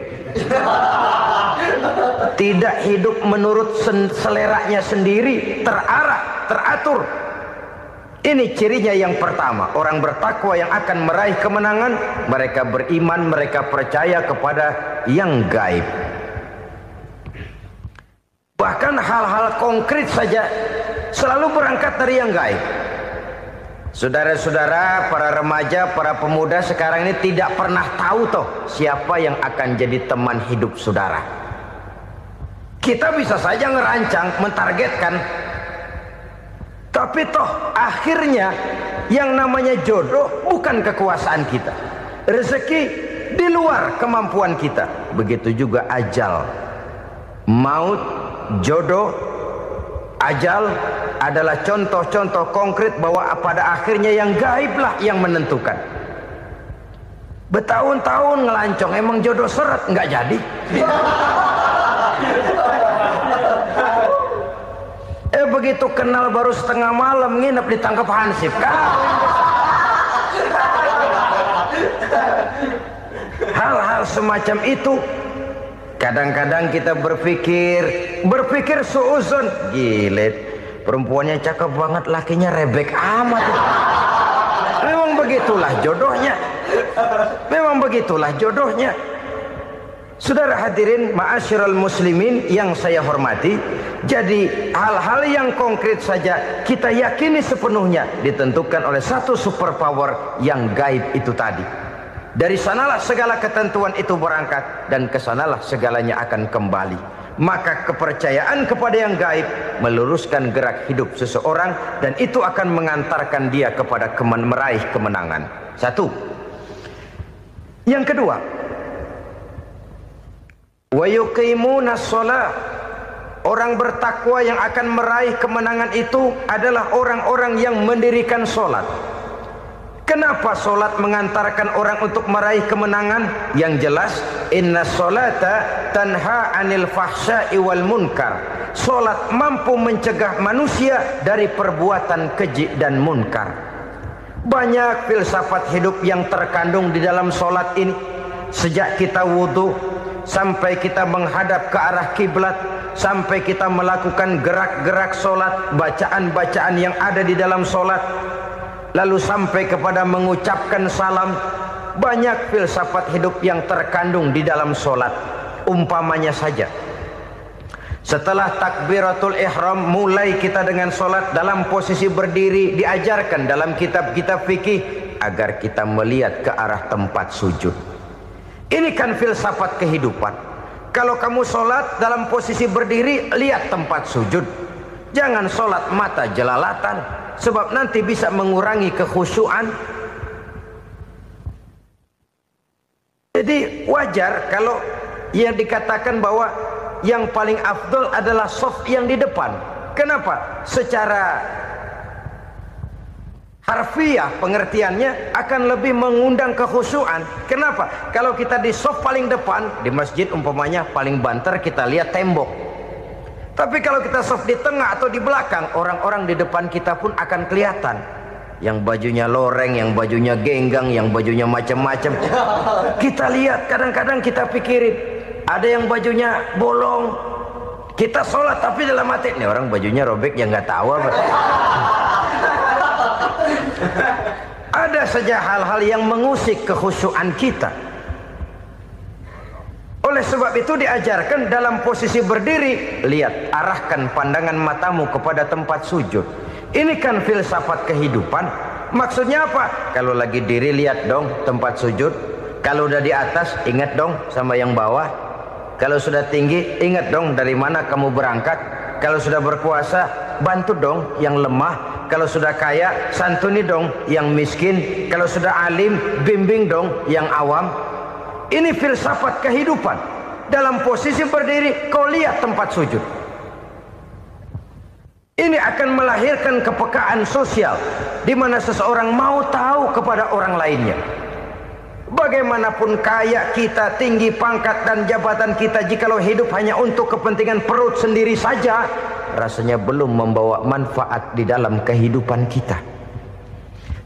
Tidak hidup menurut seleranya sendiri, terarah, teratur. Ini cirinya yang pertama. Orang bertakwa yang akan meraih kemenangan, mereka beriman, mereka percaya kepada yang gaib. Bahkan hal-hal konkret saja selalu berangkat dari yang gaib. Saudara-saudara, para remaja, para pemuda sekarang ini tidak pernah tahu toh siapa yang akan jadi teman hidup saudara. Kita bisa saja ngerancang, mentargetkan, tapi toh akhirnya yang namanya jodoh bukan kekuasaan kita. Rezeki di luar kemampuan kita. Begitu juga ajal. Maut, jodoh, ajal adalah contoh-contoh konkret bahwa pada akhirnya yang gaiblah yang menentukan. Bertahun-tahun ngelancong, emang jodoh seret, nggak jadi. Begitu kenal baru setengah malam nginep ditangkap hansip. Hal-hal semacam itu kadang-kadang kita berpikir suuzon, gilet, perempuannya cakep banget, lakinya rebek amat. Memang begitulah jodohnya. Memang begitulah jodohnya. Saudara hadirin ma'asyiral muslimin yang saya hormati, jadi hal-hal yang konkret saja kita yakini sepenuhnya ditentukan oleh satu superpower yang gaib itu tadi. Dari sanalah segala ketentuan itu berangkat dan kesanalah segalanya akan kembali. Maka kepercayaan kepada yang gaib meluruskan gerak hidup seseorang dan itu akan mengantarkan dia kepada meraih kemenangan. Satu. Yang kedua, wa yuqimuna shalah. Orang bertakwa yang akan meraih kemenangan itu adalah orang-orang yang mendirikan sholat. Kenapa sholat mengantarkan orang untuk meraih kemenangan? Yang jelas, inna sholata tanha anil fahsya'i wal munkar. Sholat mampu mencegah manusia dari perbuatan keji dan munkar. Banyak filsafat hidup yang terkandung di dalam sholat ini. Sejak kita wudhu sampai kita menghadap ke arah kiblat, sampai kita melakukan gerak-gerak sholat, bacaan-bacaan yang ada di dalam sholat, lalu sampai kepada mengucapkan salam. Banyak filsafat hidup yang terkandung di dalam sholat. Umpamanya saja, setelah takbiratul ihram mulai kita dengan sholat dalam posisi berdiri, diajarkan dalam kitab-kitab fikih agar kita melihat ke arah tempat sujud. Ini kan filsafat kehidupan. Kalau kamu sholat dalam posisi berdiri, lihat tempat sujud. Jangan sholat mata jelalatan, sebab nanti bisa mengurangi kekhusyuan. Jadi wajar kalau yang dikatakan bahwa yang paling afdol adalah shaf yang di depan. Kenapa? Secara harfiah pengertiannya akan lebih mengundang kekhusyuan. Kenapa? Kalau kita di shaf paling depan di masjid umpamanya paling banter kita lihat tembok. Tapi kalau kita shaf di tengah atau di belakang, orang-orang di depan kita pun akan kelihatan. Yang bajunya loreng, yang bajunya genggang, yang bajunya macam-macam. Kita lihat, kadang-kadang kita pikirin, ada yang bajunya bolong. Kita sholat tapi dalam hati, nih orang bajunya robek yang nggak tahu apa. Ada saja hal-hal yang mengusik kekhusyuan kita. Oleh sebab itu diajarkan dalam posisi berdiri, lihat, arahkan pandangan matamu kepada tempat sujud. Ini kan filsafat kehidupan. Maksudnya apa? Kalau lagi diri lihat dong tempat sujud. Kalau udah di atas ingat dong sama yang bawah. Kalau sudah tinggi ingat dong dari mana kamu berangkat. Kalau sudah berkuasa bantu dong yang lemah. Kalau sudah kaya santuni dong yang miskin. Kalau sudah alim bimbing dong yang awam. Ini filsafat kehidupan. Dalam posisi berdiri kau lihat tempat sujud. Ini akan melahirkan kepekaan sosial di mana seseorang mau tahu kepada orang lainnya. Bagaimanapun kaya kita, tinggi pangkat dan jabatan kita, jikalau hidup hanya untuk kepentingan perut sendiri saja, rasanya belum membawa manfaat di dalam kehidupan kita.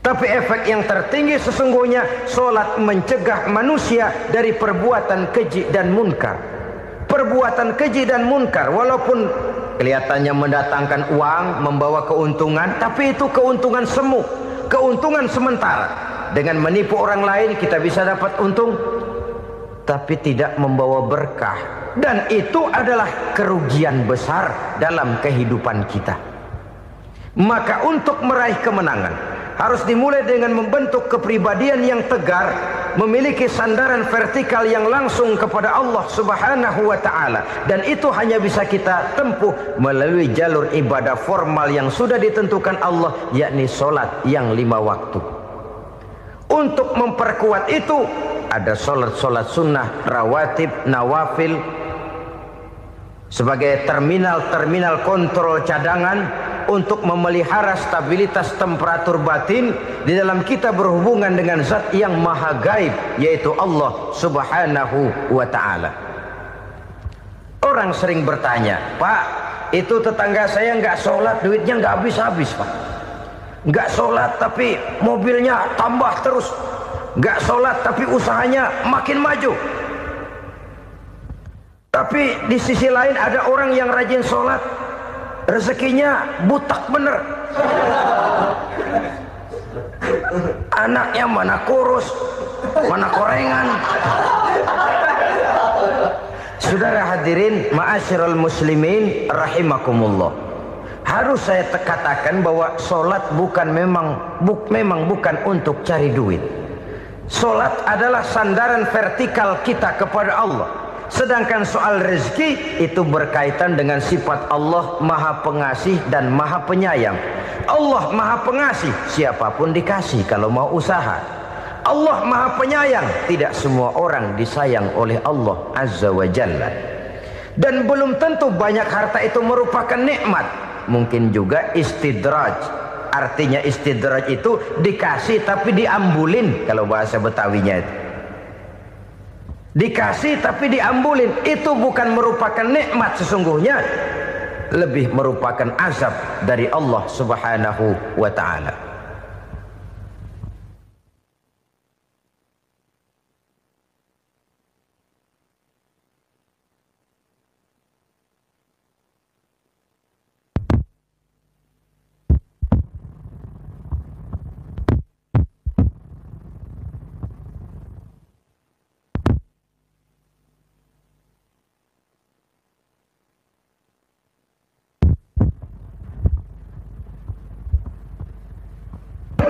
Tapi efek yang tertinggi sesungguhnya, sholat mencegah manusia dari perbuatan keji dan munkar. Perbuatan keji dan munkar walaupun kelihatannya mendatangkan uang, membawa keuntungan, tapi itu keuntungan semu, keuntungan sementara. Dengan menipu orang lain kita bisa dapat untung, tapi tidak membawa berkah. Dan itu adalah kerugian besar dalam kehidupan kita. Maka untuk meraih kemenangan harus dimulai dengan membentuk kepribadian yang tegar, memiliki sandaran vertikal yang langsung kepada Allah Subhanahu wa ta'ala. Dan itu hanya bisa kita tempuh melalui jalur ibadah formal yang sudah ditentukan Allah, yakni sholat yang 5 waktu. Untuk memperkuat itu ada sholat-sholat sunnah, rawatib, nawafil sebagai terminal-terminal kontrol cadangan untuk memelihara stabilitas temperatur batin di dalam kita berhubungan dengan zat yang maha gaib, yaitu Allah Subhanahu wa ta'ala. Orang sering bertanya, Pak, itu tetangga saya nggak sholat, duitnya nggak habis-habis, Pak. Nggak sholat tapi mobilnya tambah terus. Nggak sholat tapi usahanya makin maju. Tapi di sisi lain ada orang yang rajin sholat, rezekinya butak bener. Anaknya mana kurus, mana korengan. Saudara hadirin ma'asyiral muslimin rahimakumullah. Harus saya katakan bahwa sholat memang bukan untuk cari duit. Sholat adalah sandaran vertikal kita kepada Allah. Sedangkan soal rezeki itu berkaitan dengan sifat Allah maha pengasih dan maha penyayang. Allah maha pengasih, siapapun dikasih kalau mau usaha. Allah maha penyayang, tidak semua orang disayang oleh Allah Azza wa Jalla. Dan belum tentu banyak harta itu merupakan nikmat. Mungkin juga istidraj. Artinya istidraj itu dikasih tapi diambulin, kalau bahasa Betawinya itu. Dikasih tapi diambulin, itu bukan merupakan nikmat sesungguhnya, lebih merupakan azab dari Allah Subhanahu wa ta'ala.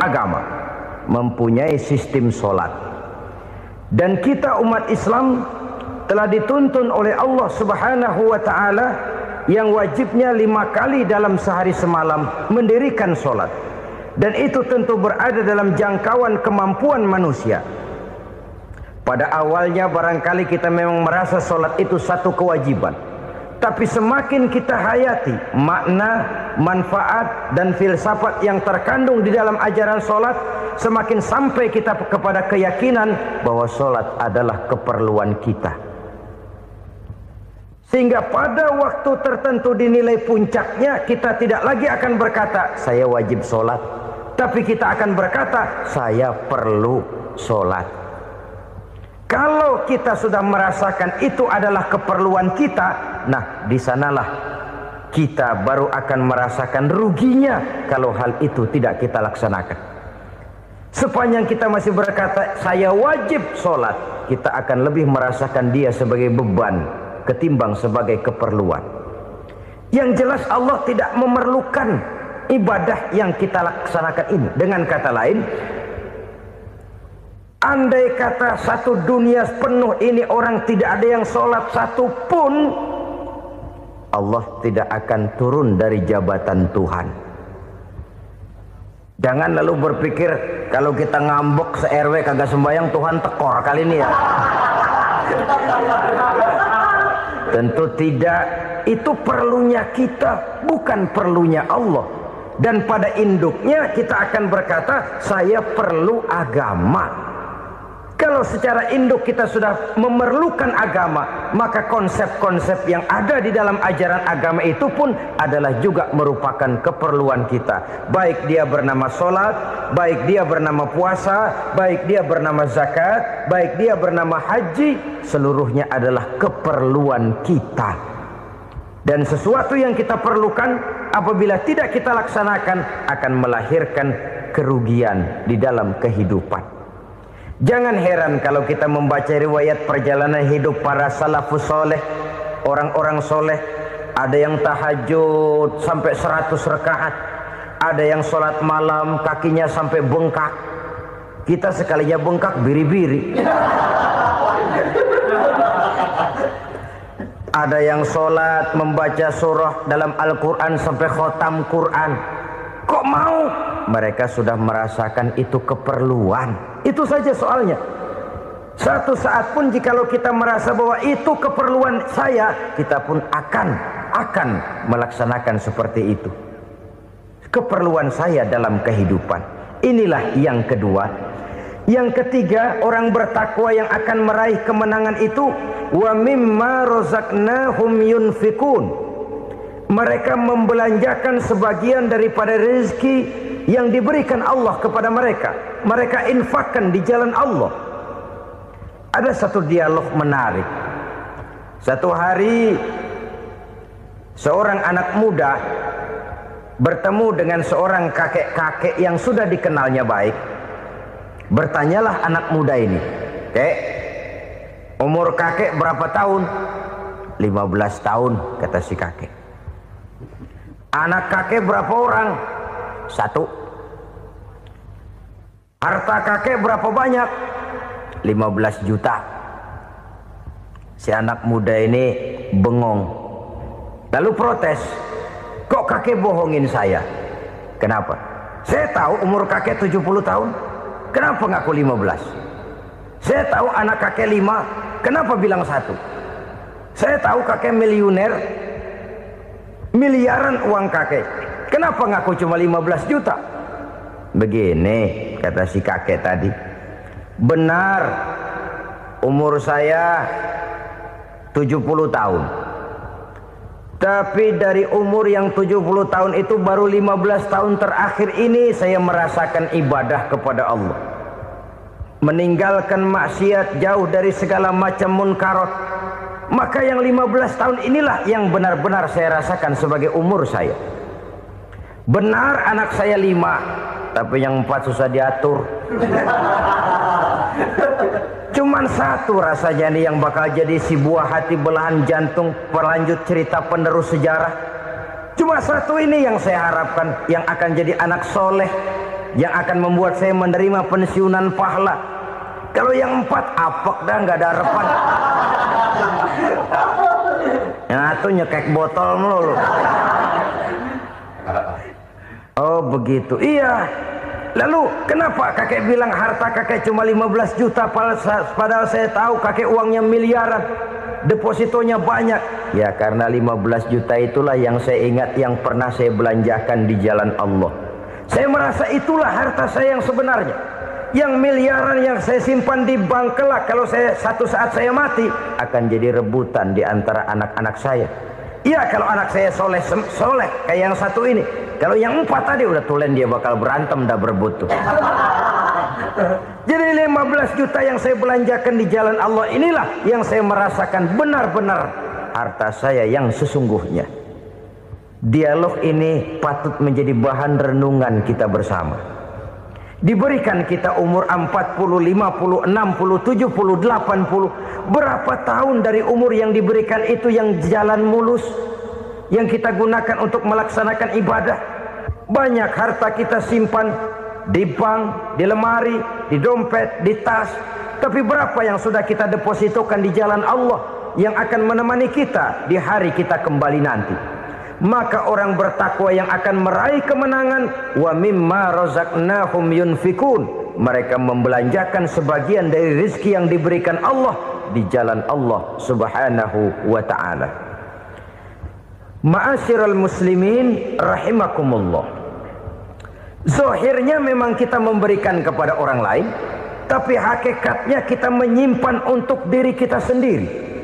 Agama mempunyai sistem sholat, dan kita umat Islam telah dituntun oleh Allah Subhanahu wa ta'ala yang wajibnya 5 kali dalam sehari semalam mendirikan solat, dan itu tentu berada dalam jangkauan kemampuan manusia. Pada awalnya barangkali kita memang merasa solat itu satu kewajiban, tapi semakin kita hayati makna, manfaat dan filsafat yang terkandung di dalam ajaran solat, semakin sampai kita kepada keyakinan bahwa solat adalah keperluan kita. Sehingga pada waktu tertentu dinilai puncaknya, kita tidak lagi akan berkata saya wajib solat, tapi kita akan berkata saya perlu solat. Kalau kita sudah merasakan itu adalah keperluan kita, nah di sanalah kita baru akan merasakan ruginya kalau hal itu tidak kita laksanakan. Sepanjang kita masih berkata saya wajib sholat, kita akan lebih merasakan dia sebagai beban ketimbang sebagai keperluan. Yang jelas Allah tidak memerlukan ibadah yang kita laksanakan ini. Dengan kata lain, andai kata satu dunia penuh ini orang tidak ada yang sholat satu pun, Allah tidak akan turun dari jabatan Tuhan. Jangan lalu berpikir kalau kita ngambek se-RW kagak sembahyang Tuhan tekor kali ini ya. Tentu tidak. Itu perlunya kita, bukan perlunya Allah. Dan pada induknya kita akan berkata saya perlu agama. Kalau secara induk kita sudah memerlukan agama, maka konsep-konsep yang ada di dalam ajaran agama itu pun adalah juga merupakan keperluan kita. Baik dia bernama sholat, baik dia bernama puasa, baik dia bernama zakat, baik dia bernama haji, seluruhnya adalah keperluan kita. Dan sesuatu yang kita perlukan apabila tidak kita laksanakan akan melahirkan kerugian di dalam kehidupan. Jangan heran kalau kita membaca riwayat perjalanan hidup para salafus soleh, orang-orang soleh. Ada yang tahajud sampai 100 rakaat, ada yang sholat malam kakinya sampai bengkak. Kita sekalinya bengkak biri-biri. Ada yang sholat membaca surah dalam Al-Quran sampai khotam Quran. Kok mau? Mereka sudah merasakan itu keperluan. Itu saja soalnya. Satu saat pun jikalau kita merasa bahwa itu keperluan saya, kita pun akan melaksanakan seperti itu. Keperluan saya dalam kehidupan. Inilah yang kedua. Yang ketiga, orang bertakwa yang akan meraih kemenangan itu, wa mimma razaqnahum yunfikun. Mereka membelanjakan sebagian daripada rezeki yang diberikan Allah kepada mereka. Mereka infakkan di jalan Allah. Ada satu dialog menarik. Satu hari seorang anak muda bertemu dengan seorang kakek-kakek yang sudah dikenalnya baik. Bertanyalah anak muda ini, "Kek, umur kakek berapa tahun?" 15 tahun, kata si kakek. "Anak kakek berapa orang?" 1. "Harta kakek berapa banyak?" 15 juta. Si anak muda ini bengong, lalu protes, "Kok kakek bohongin saya?" "Kenapa?" "Saya tahu umur kakek 70 tahun. Kenapa ngaku 15? Saya tahu anak kakek 5. Kenapa bilang 1? Saya tahu kakek miliuner, miliaran uang kakek. Kenapa ngaku cuma 15 juta? Begini, kata si kakek tadi. Benar, umur saya 70 tahun. Tapi dari umur yang 70 tahun itu baru 15 tahun terakhir ini saya merasakan ibadah kepada Allah. Meninggalkan maksiat, jauh dari segala macam munkarat. Maka yang 15 tahun inilah yang benar-benar saya rasakan sebagai umur saya. Benar anak saya 5, tapi yang 4 susah diatur. Cuman 1 rasanya nih yang bakal jadi si buah hati belahan jantung berlanjut cerita penerus sejarah. Cuma 1 ini yang saya harapkan, yang akan jadi anak soleh, yang akan membuat saya menerima pensiunan pahala. Kalau yang 4 apek dah, nggak ada harapan. Nah, tuh nyekek botol mulu. Oh begitu. Iya. Lalu kenapa kakek bilang harta kakek cuma 15 juta padahal saya tahu kakek uangnya miliaran, depositonya banyak? Ya karena 15 juta itulah yang saya ingat yang pernah saya belanjakan di jalan Allah. Saya merasa itulah harta saya yang sebenarnya. Yang miliaran yang saya simpan di bank kelak kalau satu saat saya mati akan jadi rebutan di antara anak-anak saya. Iya kalau anak saya soleh kayak yang satu ini. Kalau yang 4 tadi udah tulen dia bakal berantem dah berebut tuh. Jadi 15 juta yang saya belanjakan di jalan Allah inilah yang saya merasakan benar-benar harta saya yang sesungguhnya. Dialog ini patut menjadi bahan renungan kita bersama. Diberikan kita umur 40, 50, 60, 70, 80. Berapa tahun dari umur yang diberikan itu yang jalan mulus, yang kita gunakan untuk melaksanakan ibadah? Banyak harta kita simpan di bank, di lemari, di dompet, di tas. Tapi berapa yang sudah kita depositokan di jalan Allah yang akan menemani kita di hari kita kembali nanti? Maka orang bertakwa yang akan meraih kemenangan, wa mimma razaqnahum yunfikun, mereka membelanjakan sebagian dari rezeki yang diberikan Allah di jalan Allah Subhanahu wa ta'ala. Ma'asyiral muslimin rahimakumullah. Zahirnya memang kita memberikan kepada orang lain, tapi hakikatnya kita menyimpan untuk diri kita sendiri.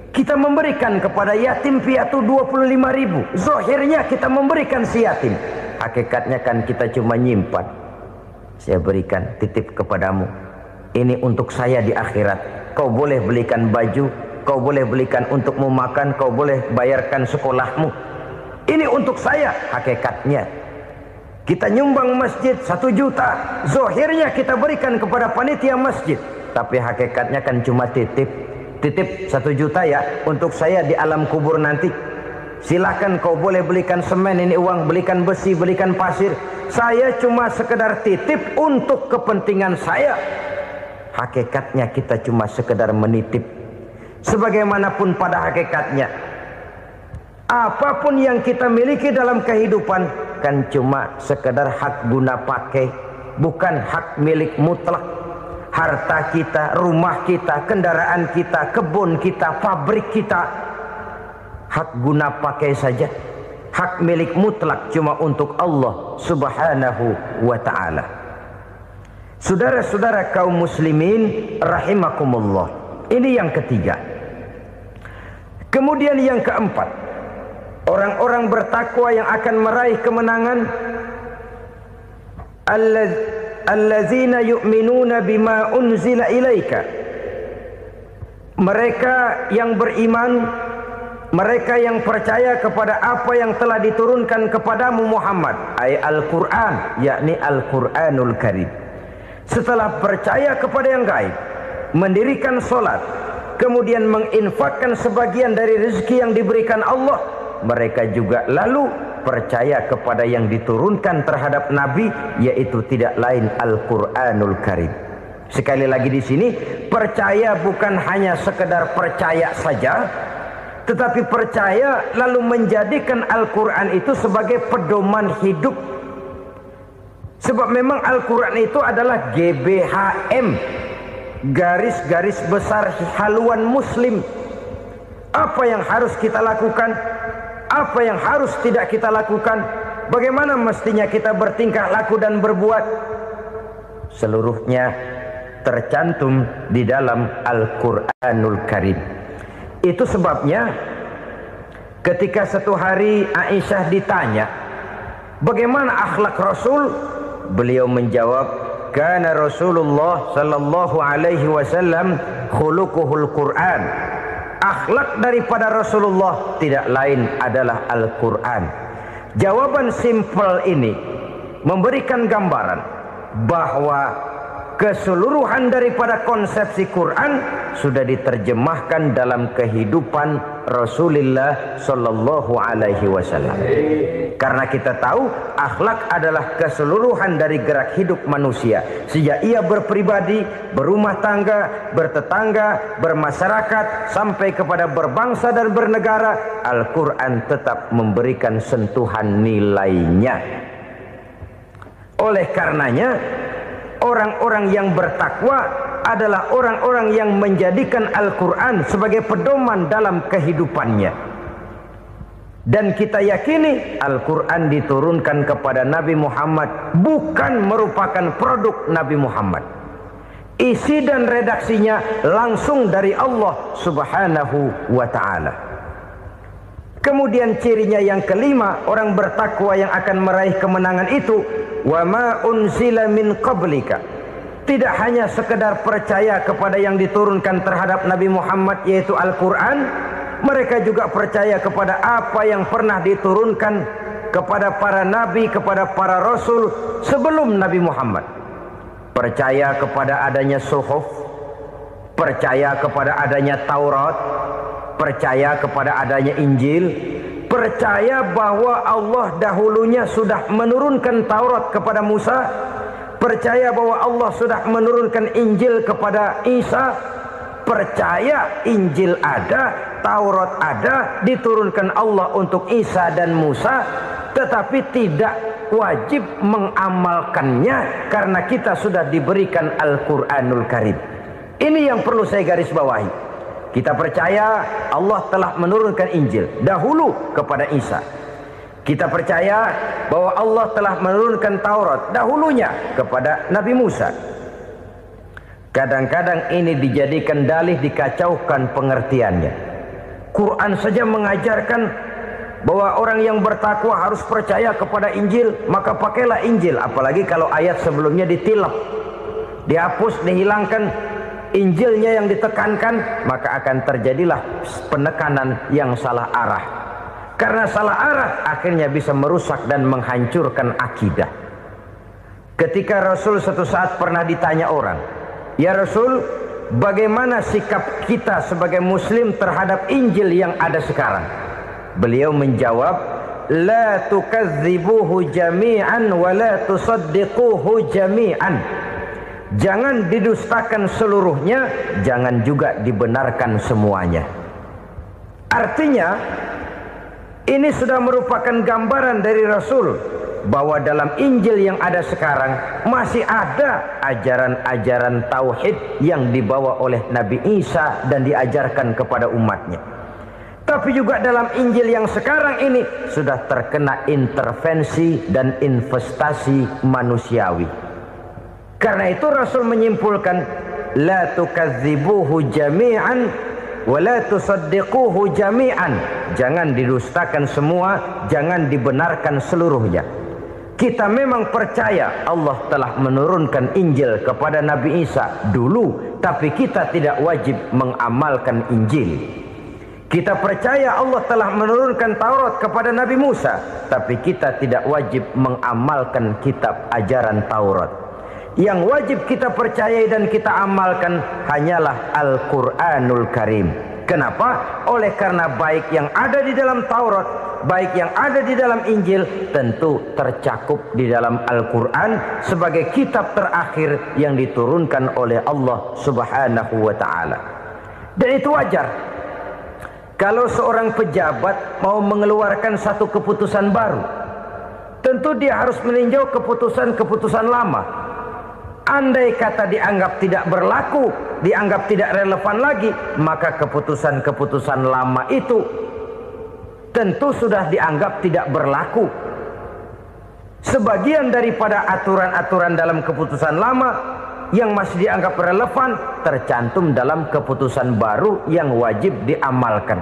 Kita memberikan kepada yatim piatu 25.000. Zahirnya kita memberikan si yatim, hakikatnya kan kita cuma nyimpan. Saya berikan titip kepadamu, ini untuk saya di akhirat. Kau boleh belikan baju, kau boleh belikan untukmu makan, kau boleh bayarkan sekolahmu. Ini untuk saya. Hakikatnya kita nyumbang masjid 1 juta, zahirnya kita berikan kepada panitia masjid, tapi hakikatnya kan cuma titip 1 juta ya untuk saya di alam kubur nanti. Silahkan kau boleh belikan semen, ini uang, belikan besi, belikan pasir. Saya cuma sekedar titip untuk kepentingan saya. Hakikatnya kita cuma sekedar menitip. Sebagaimanapun pada hakikatnya, apapun yang kita miliki dalam kehidupan kan cuma sekedar hak guna pakai, bukan hak milik mutlak. Harta kita, rumah kita, kendaraan kita, kebun kita, pabrik kita, hak guna pakai saja. Hak milik mutlak cuma untuk Allah Subhanahu wa ta'ala. Saudara-saudara kaum muslimin rahimakumullah. Ini yang ketiga. Kemudian yang keempat, orang-orang bertakwa yang akan meraih kemenangan, allazina yu'minuna bima unzila ilaika. Mereka yang beriman, mereka yang percaya kepada apa yang telah diturunkan kepadamu Muhammad, ay Al-Quran, yakni Al-Quranul Karim. Setelah percaya kepada yang gaib, mendirikan solat, kemudian menginfakkan sebagian dari rezeki yang diberikan Allah, mereka juga lalu percaya kepada yang diturunkan terhadap Nabi, yaitu tidak lain Al-Quranul Karim. Sekali lagi di sini, percaya bukan hanya sekedar percaya saja, tetapi percaya lalu menjadikan Al-Quran itu sebagai pedoman hidup. Sebab memang Al-Quran itu adalah GBHM, garis-garis besar haluan muslim. Apa yang harus kita lakukan, apa yang harus tidak kita lakukan, bagaimana mestinya kita bertingkah laku dan berbuat, seluruhnya tercantum di dalam Al-Quranul Karim. Itu sebabnya ketika satu hari Aisyah ditanya bagaimana akhlak Rasul, beliau menjawab, kana Rasulullah sallallahu alaihi wasallam khuluquhul Quran. Akhlak daripada Rasulullah tidak lain adalah Al-Quran. Jawaban simpel ini memberikan gambaran bahwa keseluruhan daripada konsepsi Quran sudah diterjemahkan dalam kehidupan Rasulullah sallallahu alaihi wasallam. Karena kita tahu akhlak adalah keseluruhan dari gerak hidup manusia. Sejak ia berpribadi, berumah tangga, bertetangga, bermasyarakat, sampai kepada berbangsa dan bernegara, Al-Quran tetap memberikan sentuhan nilainya. Oleh karenanya, orang-orang yang bertakwa adalah orang-orang yang menjadikan Al-Quran sebagai pedoman dalam kehidupannya. Dan kita yakini Al-Quran diturunkan kepada Nabi Muhammad bukan merupakan produk Nabi Muhammad. Isi dan redaksinya langsung dari Allah Subhanahu wa ta'ala. Kemudian cirinya yang kelima, orang bertakwa yang akan meraih kemenangan itu, wa ma unzila min qablika. Tidak hanya sekedar percaya kepada yang diturunkan terhadap Nabi Muhammad yaitu Al-Quran, mereka juga percaya kepada apa yang pernah diturunkan kepada para nabi, kepada para rasul sebelum Nabi Muhammad. Percaya kepada adanya suhuf, percaya kepada adanya Taurat, percaya kepada adanya Injil, percaya bahwa Allah dahulunya sudah menurunkan Taurat kepada Musa, percaya bahwa Allah sudah menurunkan Injil kepada Isa, percaya Injil ada, Taurat ada, diturunkan Allah untuk Isa dan Musa, tetapi tidak wajib mengamalkannya karena kita sudah diberikan Al-Quranul Karim. Ini yang perlu saya garis bawahi. Kita percaya Allah telah menurunkan Injil dahulu kepada Isa. Kita percaya bahwa Allah telah menurunkan Taurat dahulunya kepada Nabi Musa. Kadang-kadang ini dijadikan dalih, dikacaukan pengertiannya. Quran saja mengajarkan bahwa orang yang bertakwa harus percaya kepada Injil, maka pakailah Injil. Apalagi kalau ayat sebelumnya ditilap, dihapus, dihilangkan, Injilnya yang ditekankan, maka akan terjadilah penekanan yang salah arah. Karena salah arah akhirnya bisa merusak dan menghancurkan akidah. Ketika Rasul suatu saat pernah ditanya orang, "Ya Rasul, bagaimana sikap kita sebagai muslim terhadap Injil yang ada sekarang?" Beliau menjawab, "La tukadzibuhu jami'an wa la tusaddiquhu jami'an." Jangan didustakan seluruhnya, jangan juga dibenarkan semuanya. Artinya, ini sudah merupakan gambaran dari Rasul bahwa dalam Injil yang ada sekarang masih ada ajaran-ajaran tauhid yang dibawa oleh Nabi Isa dan diajarkan kepada umatnya. Tapi juga dalam Injil yang sekarang ini sudah terkena intervensi dan investasi manusiawi. Karena itu Rasul menyimpulkan, la tukadzibuhu jami'an wa la tusaddiquhu jami'an. Jangan didustakan semua, jangan dibenarkan seluruhnya. Kita memang percaya Allah telah menurunkan Injil kepada Nabi Isa dulu, tapi kita tidak wajib mengamalkan Injil. Kita percaya Allah telah menurunkan Taurat kepada Nabi Musa, tapi kita tidak wajib mengamalkan kitab ajaran Taurat. Yang wajib kita percayai dan kita amalkan hanyalah Al-Quranul Karim. Kenapa? Oleh karena baik yang ada di dalam Taurat, baik yang ada di dalam Injil, tentu tercakup di dalam Al-Quran sebagai kitab terakhir yang diturunkan oleh Allah Subhanahu wa ta'ala. Dan itu wajar. Kalau seorang pejabat mau mengeluarkan satu keputusan baru, tentu dia harus meninjau keputusan-keputusan lama. Andai kata dianggap tidak berlaku, dianggap tidak relevan lagi, maka keputusan-keputusan lama itu tentu sudah dianggap tidak berlaku. Sebagian daripada aturan-aturan dalam keputusan lama yang masih dianggap relevan tercantum dalam keputusan baru yang wajib diamalkan.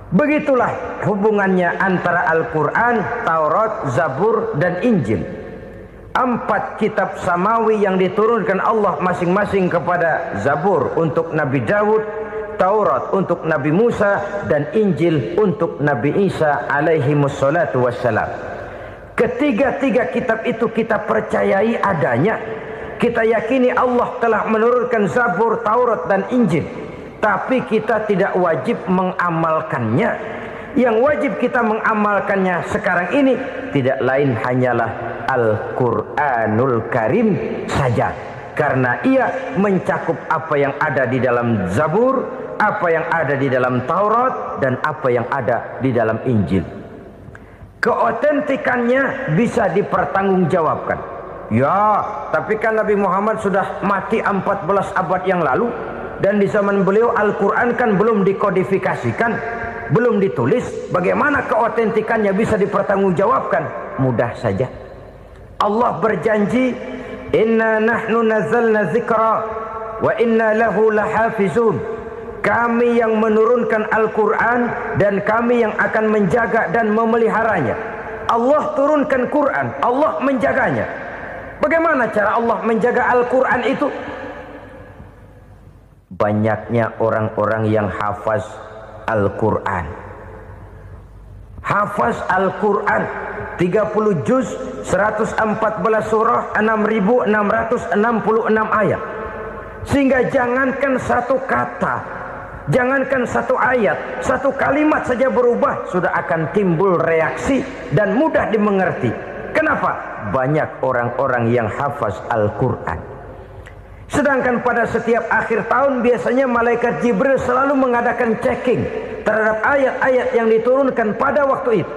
Begitulah hubungannya antara Al-Quran, Taurat, Zabur, dan Injil. 4 kitab samawi yang diturunkan Allah masing-masing kepada Zabur untuk Nabi Daud, Taurat untuk Nabi Musa, dan Injil untuk Nabi Isa alaihi wassalatu wassalam. Ketiga-tiga kitab itu kita percayai adanya. Kita yakini Allah telah menurunkan Zabur, Taurat, dan Injil. tapi kita tidak wajib mengamalkannya. Yang wajib kita mengamalkannya sekarang ini tidak lain hanyalah Al-Quranul Karim saja, karena ia mencakup apa yang ada di dalam Zabur, apa yang ada di dalam Taurat, dan apa yang ada di dalam Injil. Keotentikannya bisa dipertanggungjawabkan. Ya, tapi kan Nabi Muhammad sudah mati 14 abad yang lalu, dan di zaman beliau Al-Quran kan belum dikodifikasikan, belum ditulis. Bagaimana keotentikannya bisa dipertanggungjawabkan? Mudah saja. Allah berjanji, inna nahnu nazzalna dzikra wa inna lahu lahafizun. Kami yang menurunkan Al-Quran dan kami yang akan menjaga dan memeliharanya. Allah turunkan Quran, Allah menjaganya. Bagaimana cara Allah menjaga Al-Quran itu? Banyaknya orang-orang yang hafaz Al-Quran. Hafaz Al-Quran 30 juz, 114 surah, 6.666 ayat. Sehingga jangankan satu kata, jangankan satu ayat, satu kalimat saja berubah sudah akan timbul reaksi dan mudah dimengerti. Kenapa? Banyak orang-orang yang hafaz Al-Quran. Sedangkan pada setiap akhir tahun biasanya malaikat Jibril selalu mengadakan checking terhadap ayat-ayat yang diturunkan pada waktu itu.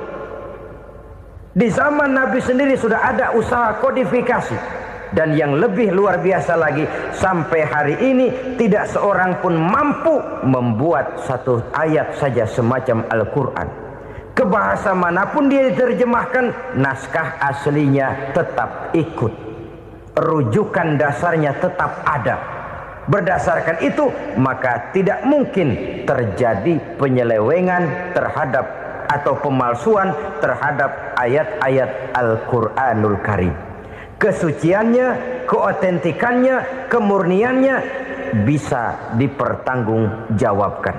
Di zaman Nabi sendiri sudah ada usaha kodifikasi. Dan yang lebih luar biasa lagi, sampai hari ini tidak seorang pun mampu membuat satu ayat saja semacam Al-Quran. Ke bahasa manapun dia diterjemahkan, naskah aslinya tetap ikut, rujukan dasarnya tetap ada. Berdasarkan itu maka tidak mungkin terjadi penyelewengan terhadap atau pemalsuan terhadap ayat-ayat Al-Quranul Karim. Kesuciannya, keotentikannya, kemurniannya bisa dipertanggungjawabkan.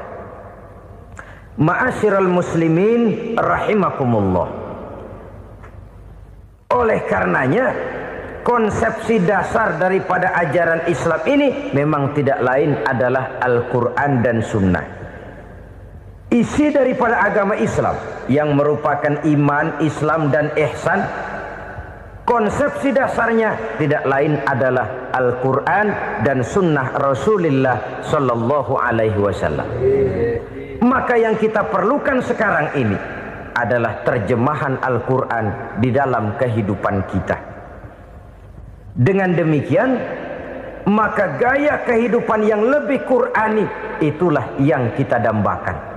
Ma'asyiral muslimin rahimakumullah. Oleh karenanya, konsepsi dasar daripada ajaran Islam ini memang tidak lain adalah Al-Quran dan Sunnah. Isi daripada agama Islam yang merupakan iman, Islam dan ihsan, konsepsi dasarnya tidak lain adalah Al-Quran dan Sunnah Rasulullah Sallallahu Alaihi Wasallam. Maka yang kita perlukan sekarang ini adalah terjemahan Al-Quran di dalam kehidupan kita. Dengan demikian, maka gaya kehidupan yang lebih Qurani itulah yang kita dambakan.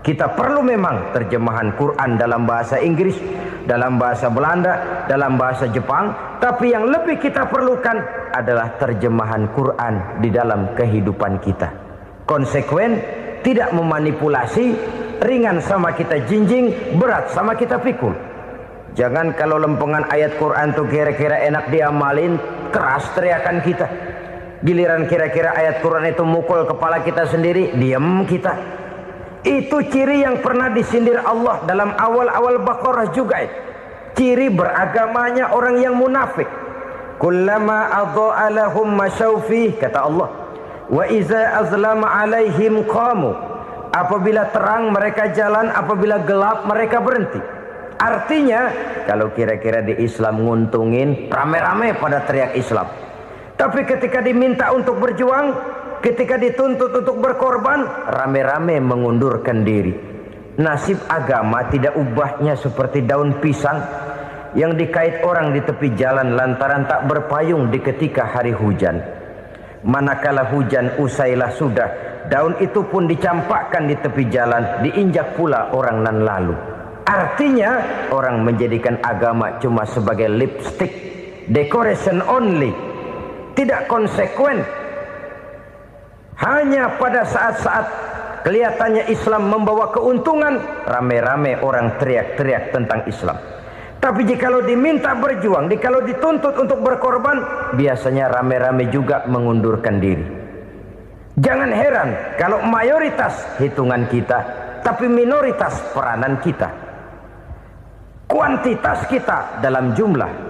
Kita perlu memang terjemahan Quran dalam bahasa Inggris, dalam bahasa Belanda, dalam bahasa Jepang, tapi yang lebih kita perlukan adalah terjemahan Quran di dalam kehidupan kita. Konsekuen, tidak memanipulasi, ringan sama kita jinjing, berat sama kita pikul. Jangan kalau lempengan ayat Quran tuh kira-kira enak diamalin, keras teriakan kita. Giliran kira-kira ayat Quran itu mukul kepala kita sendiri, diam kita. Itu ciri yang pernah disindir Allah dalam awal-awal Baqarah juga. Ciri beragamanya orang yang munafik. Kullama adha'a lahum masyawfih, kata Allah. Wa iza azlama alaihim qamu. Apabila terang mereka jalan, apabila gelap mereka berhenti. Artinya, kalau kira-kira di Islam nguntungin, rame-rame pada teriak Islam. Tapi ketika diminta untuk berjuang, ketika dituntut untuk berkorban, rame-rame mengundurkan diri. Nasib agama tidak ubahnya seperti daun pisang yang dikait orang di tepi jalan lantaran tak berpayung di ketika hari hujan. Manakala hujan usailah sudah, daun itu pun dicampakkan di tepi jalan, diinjak pula orang nan lalu. Artinya orang menjadikan agama cuma sebagai lipstick, decoration only, tidak konsekuen. Hanya pada saat-saat kelihatannya Islam membawa keuntungan, rame-rame orang teriak-teriak tentang Islam. Tapi jikalau diminta berjuang, jikalau dituntut untuk berkorban, biasanya rame-rame juga mengundurkan diri. Jangan heran kalau mayoritas hitungan kita, tapi minoritas peranan kita. Kuantitas kita dalam jumlah